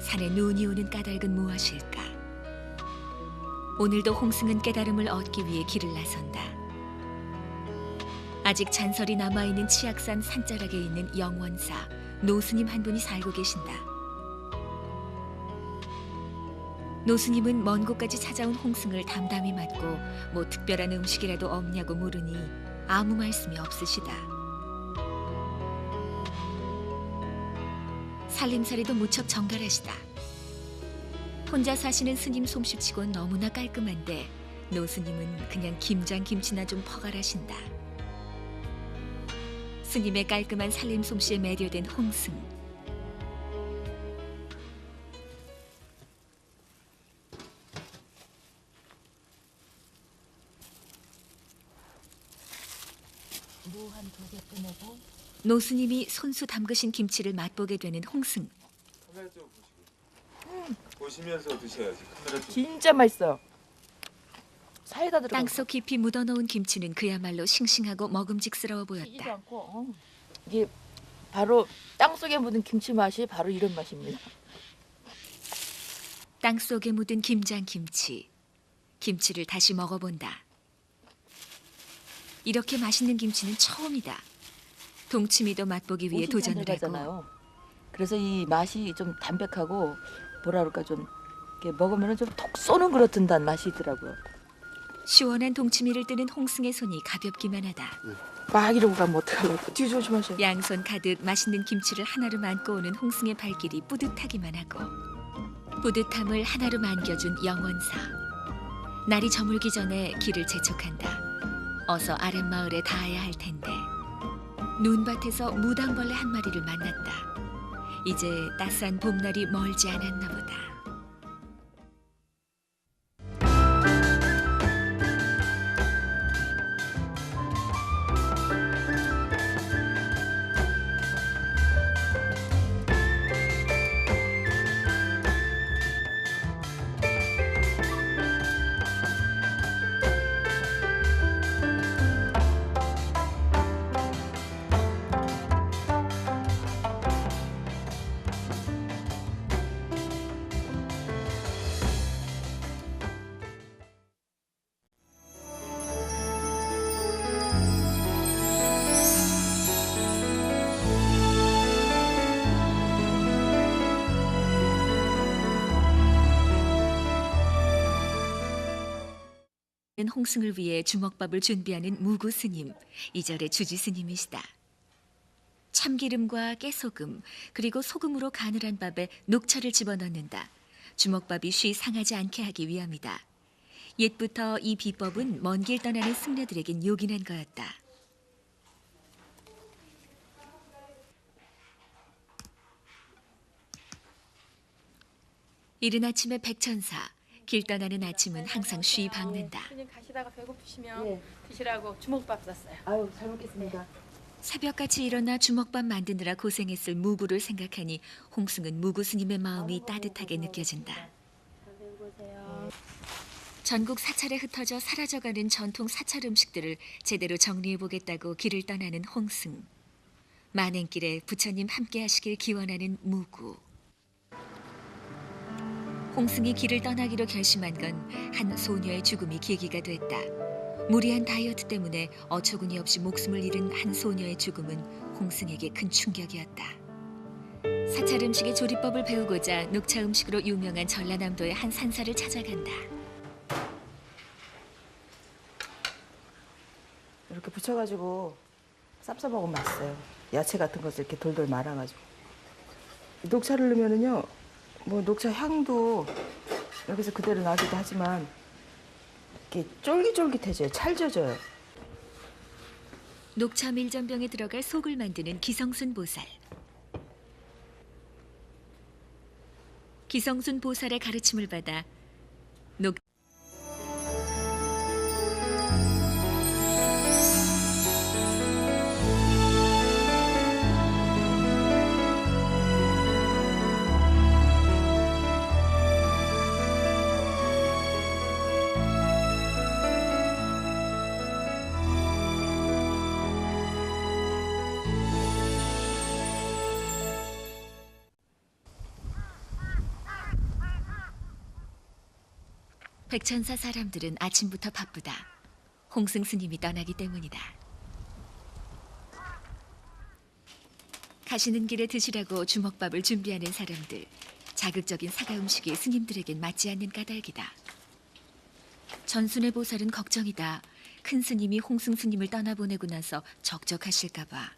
산에 눈이 오는 까닭은 무엇일까? 오늘도 홍승은 깨달음을 얻기 위해 길을 나선다. 아직 잔설이 남아있는 치악산 산자락에 있는 영원사 노스님 한 분이 살고 계신다. 노스님은 먼 곳까지 찾아온 홍승을 담담히 맞고 뭐 특별한 음식이라도 없냐고 물으니 아무 말씀이 없으시다. 살림살이도 무척 정갈하시다. 혼자 사시는 스님 솜씨치곤 너무나 깔끔한데 노 스님은 그냥 김장김치나 좀 퍼가라신다. 스님의 깔끔한 살림 솜씨에 매료된 홍승. 노 스님이 손수 담그신 김치를 맛보게 되는 홍승. 카메라 좀 보시고. 보시면서 드셔야지. 카메라 좀. 진짜 맛있어요. 사이다 들어가. 땅속 깊이 묻어놓은 김치는 그야말로 싱싱하고 먹음직스러워 튀기지 보였다. 않고 이게 바로 땅 속에 묻은 김치 맛이 바로 이런 맛입니다. 땅속에 묻은 김장김치. 김치를 다시 먹어본다. 이렇게 맛있는 김치는 처음이다. 동치미도 맛보기 위해 도전을 하고. 들어가잖아요. 그래서 이 맛이 좀 담백하고 뭐라 그럴까 좀 이렇게 먹으면 좀 톡 쏘는 그런 든단 맛이 있더라고요. 시원한 동치미를 뜨는 홍승의 손이 가볍기만 하다. 막 이러고 가면 어떡하려고. 뒤 조심하셔요. 양손 가득 맛있는 김치를 하나로 안고 오는 홍승의 발길이 뿌듯하기만 하고 뿌듯함을 하나로 안겨준 영원사. 날이 저물기 전에 길을 재촉한다. 어서 아랫마을에 닿아야 할 텐데. 눈밭에서 무당벌레 한 마리를 만났다. 이제 따스한 봄날이 멀지 않았나 보다. 홍승을 위해 주먹밥을 준비하는 무구 스님, 이절의 주지 스님이시다. 참기름과 깨소금 그리고 소금으로 간을 한 밥에 녹차를 집어넣는다. 주먹밥이 쉬 상하지 않게 하기 위함이다. 옛부터 이 비법은 먼 길 떠나는 승려들에겐 요긴한 거였다. 이른 아침에 백천사. 길 떠나는 아침은 항상 쉬 박는다. 스님 가시다가 배고프시면 드시라고 주먹밥 쌌어요. 아유 잘 먹겠습니다. 새벽같이 일어나 주먹밥 만드느라 고생했을 무구를 생각하니 홍승은 무구 스님의 마음이 따뜻하게 느껴진다. 전국 사찰에 흩어져 사라져가는 전통 사찰 음식들을 제대로 정리해보겠다고 길을 떠나는 홍승. 만행길에 부처님 함께하시길 기원하는 무구. 홍승이 길을 떠나기로 결심한 건 한 소녀의 죽음이 계기가 됐다. 무리한 다이어트 때문에 어처구니 없이 목숨을 잃은 한 소녀의 죽음은 홍승에게 큰 충격이었다. 사찰 음식의 조리법을 배우고자 녹차 음식으로 유명한 전라남도의 한 산사를 찾아간다. 이렇게 부쳐가지고 쌉싸 먹으면 맛있어요. 야채 같은 것을 이렇게 돌돌 말아가지고. 녹차를 넣으면은요, 뭐 녹차 향도 여기서 그대로 나기도 하지만 이렇게 쫄깃쫄깃해져요. 찰져져요. 녹차 밀전병에 들어갈 속을 만드는 기성순 보살. 기성순 보살의 가르침을 받아 녹 백천사 사람들은 아침부터 바쁘다. 홍승 스님이 떠나기 때문이다. 가시는 길에 드시라고 주먹밥을 준비하는 사람들. 자극적인 사가 음식이 스님들에겐 맞지 않는 까닭이다. 전순의 보살은 걱정이다. 큰 스님이 홍승 스님을 떠나보내고 나서 적적하실까 봐.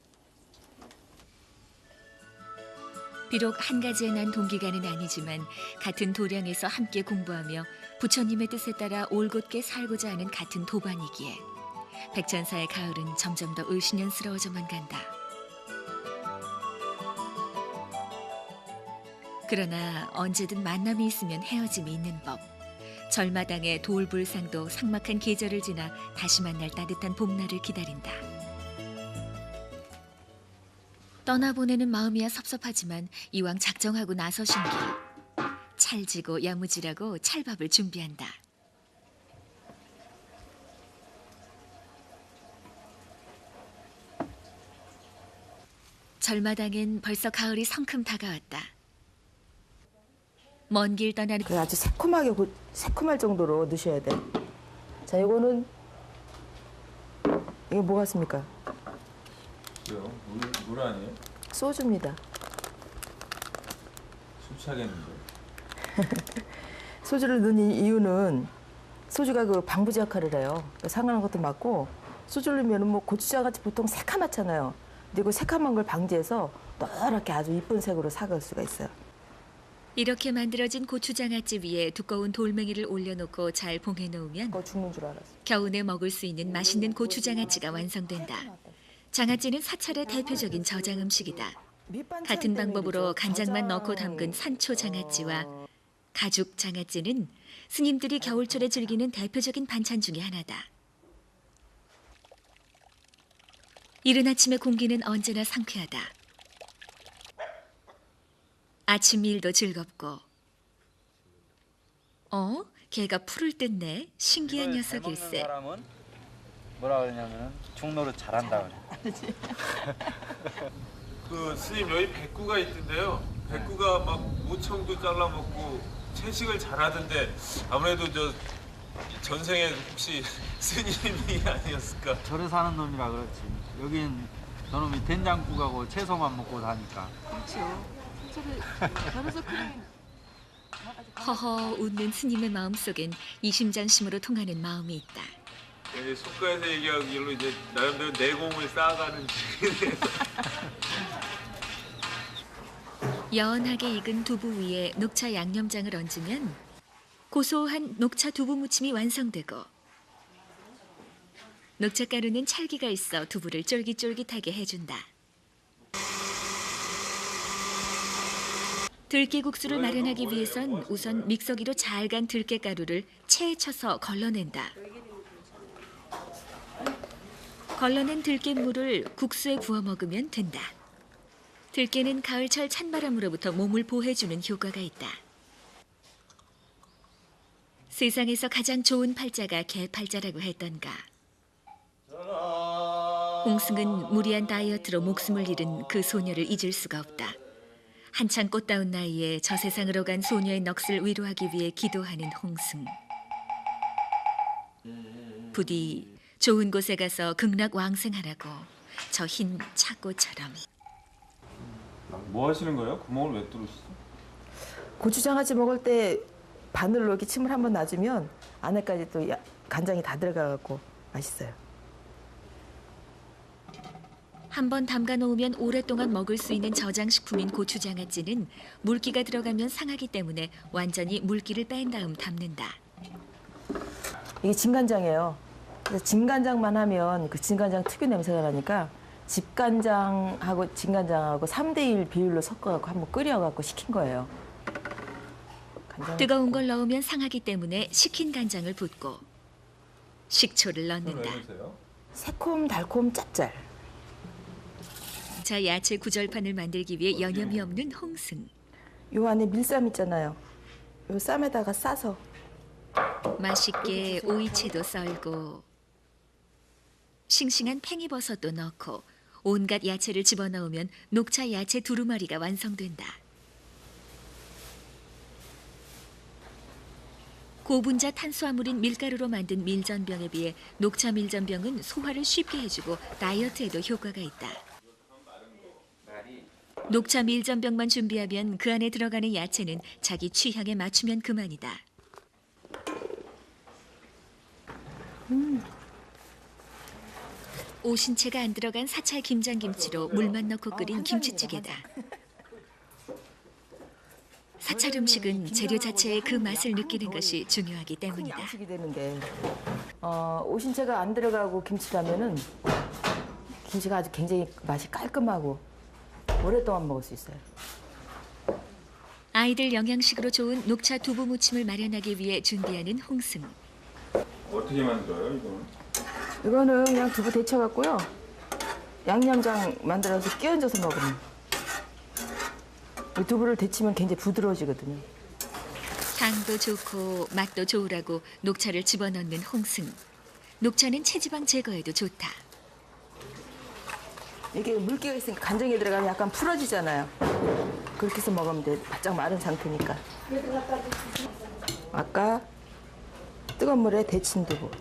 비록 한 가지에 난 동기간은 아니지만 같은 도량에서 함께 공부하며 부처님의 뜻에 따라 올곧게 살고자 하는 같은 도반이기에 백천사의 가을은 점점 더 을신년스러워져만 간다. 그러나 언제든 만남이 있으면 헤어짐이 있는 법. 절마당의 돌불상도 삭막한 계절을 지나 다시 만날 따뜻한 봄날을 기다린다. 떠나보내는 마음이야 섭섭하지만 이왕 작정하고 나서신 길. 찰지고 야무지라고 찰밥을 준비한다. 절마당엔 벌써 가을이 성큼 다가왔다. 먼 길 떠나는 그 아주 새콤할 정도로 넣으셔야 돼. 자, 이거는 이게 뭐 같습니까? 왜요? 물 아니에요? 소주입니다. 술 취하겠는데. 소주를 넣는 이유는 소주가 그 방부제 역할을 해요. 상하는 것도 맞고 소주를 넣으면 뭐 고추장같이 보통 새카맣잖아요. 근데 그 새카만 걸 방지해서 노랗게 아주 이쁜 색으로 사갈 수가 있어요. 이렇게 만들어진 고추장아찌 위에 두꺼운 돌멩이를 올려놓고 잘 봉해 놓으면 죽는 줄 알았어. 겨우내 먹을 수 있는 맛있는 고추장아찌가 완성된다. 장아찌는 사찰의 대표적인 저장 음식이다. 같은 방법으로 간장만 넣고 담근 산초 장아찌와 가죽 장아찌는 스님들이 겨울철에 즐기는 대표적인 반찬 중에 하나다. 이른 아침의 공기는 언제나 상쾌하다. 아침 일도 즐겁고. 개가 풀을 뜯네. 신기한 녀석일세. 사람은 뭐라 그러냐면 중노를 잘한다 그래. 그 스님 여기 백구가 있던데요. 백구가 막 모청도 잘라 먹고 채식을 잘하던데 아무래도 저 전생에 혹시 스님이 아니었을까? 절에 사는 놈이라 그렇지. 여긴 저놈이 된장국하고 채소만 먹고 사니까. 그렇죠. 절에서 그냥 허허 웃는 스님의 마음속엔 이심전심으로 통하는 마음이 있다. 이제 속가에서 얘기하기로 이제 나름대로 내공을 쌓아가는 중이네요. 연하게 익은 두부 위에 녹차 양념장을 얹으면 고소한 녹차 두부 무침이 완성되고 녹차가루는 찰기가 있어 두부를 쫄깃쫄깃하게 해준다. 들깨국수를 마련하기 위해선 우선 믹서기로 잘 간 들깨가루를 체에 쳐서 걸러낸다. 걸러낸 들깨물을 국수에 부어 먹으면 된다. 들깨는 가을철 찬바람으로부터 몸을 보호해주는 효과가 있다. 세상에서 가장 좋은 팔자가 개팔자라고 했던가. 홍승은 무리한 다이어트로 목숨을 잃은 그 소녀를 잊을 수가 없다. 한창 꽃다운 나이에 저 세상으로 간 소녀의 넋을 위로하기 위해 기도하는 홍승. 부디 좋은 곳에 가서 극락왕생하라고 저 흰 차꽃처럼. 뭐 하시는 거예요? 구멍을 왜 뚫으시죠? 고추장아찌 먹을 때 바늘로 이렇게 침을 한번 놔주면 안에까지 또 간장이 다 들어가갖고 맛있어요. 한번 담가 놓으면 오랫동안 먹을 수 있는 저장식품인 고추장아찌는 물기가 들어가면 상하기 때문에 완전히 물기를 뺀 다음 담는다. 이게 진간장이에요. 그래서 진간장만 하면 그 진간장 특유 냄새가 나니까 집간장하고 진간장하고 3대1 비율로 섞어갖고 한번 끓여갖고 식힌 거예요. 뜨거운 걸 넣으면 상하기 때문에 식힌 간장을 붓고 식초를 넣는다. 새콤, 달콤, 짭짤. 자, 야채 구절판을 만들기 위해 여념이 없는 홍승. 요 안에 밀쌈 있잖아요. 요 쌈에다가 싸서 맛있게 오이채도 썰고 싱싱한 팽이버섯도 넣고 온갖 야채를 집어넣으면 녹차 야채 두루마리가 완성된다. 고분자 탄수화물인 밀가루로 만든 밀전병에 비해 녹차 밀전병은 소화를 쉽게 해주고 다이어트에도 효과가 있다. 녹차 밀전병만 준비하면 그 안에 들어가는 야채는 자기 취향에 맞추면 그만이다. 오신채가 안 들어간 사찰 김장김치로 물만 넣고 끓인 김치찌개다. 사찰 음식은 재료 자체의 그 맛을 느끼는 것이 중요하기 때문이다. 양식이 되는 게 오신채가 안 들어가고 김치라면은 김치가 아주 굉장히 맛이 깔끔하고 오랫동안 먹을 수 있어요. 아이들 영양식으로 좋은 녹차 두부 무침을 마련하기 위해 준비하는 홍승. 어떻게 만들어요, 이거는? 이거는 그냥 두부 데쳐갖고요. 양념장 만들어서 끼얹어서 먹으면. 이 두부를 데치면 굉장히 부드러워지거든요. 향도 좋고 맛도 좋으라고 녹차를 집어넣는 홍승. 녹차는 체지방 제거에도 좋다. 이게 물기가 있으니까 간장에 들어가면 약간 풀어지잖아요. 그렇게 해서 먹으면 돼. 바짝 마른 상태니까. 아까 뜨거운 물에 데친 두부.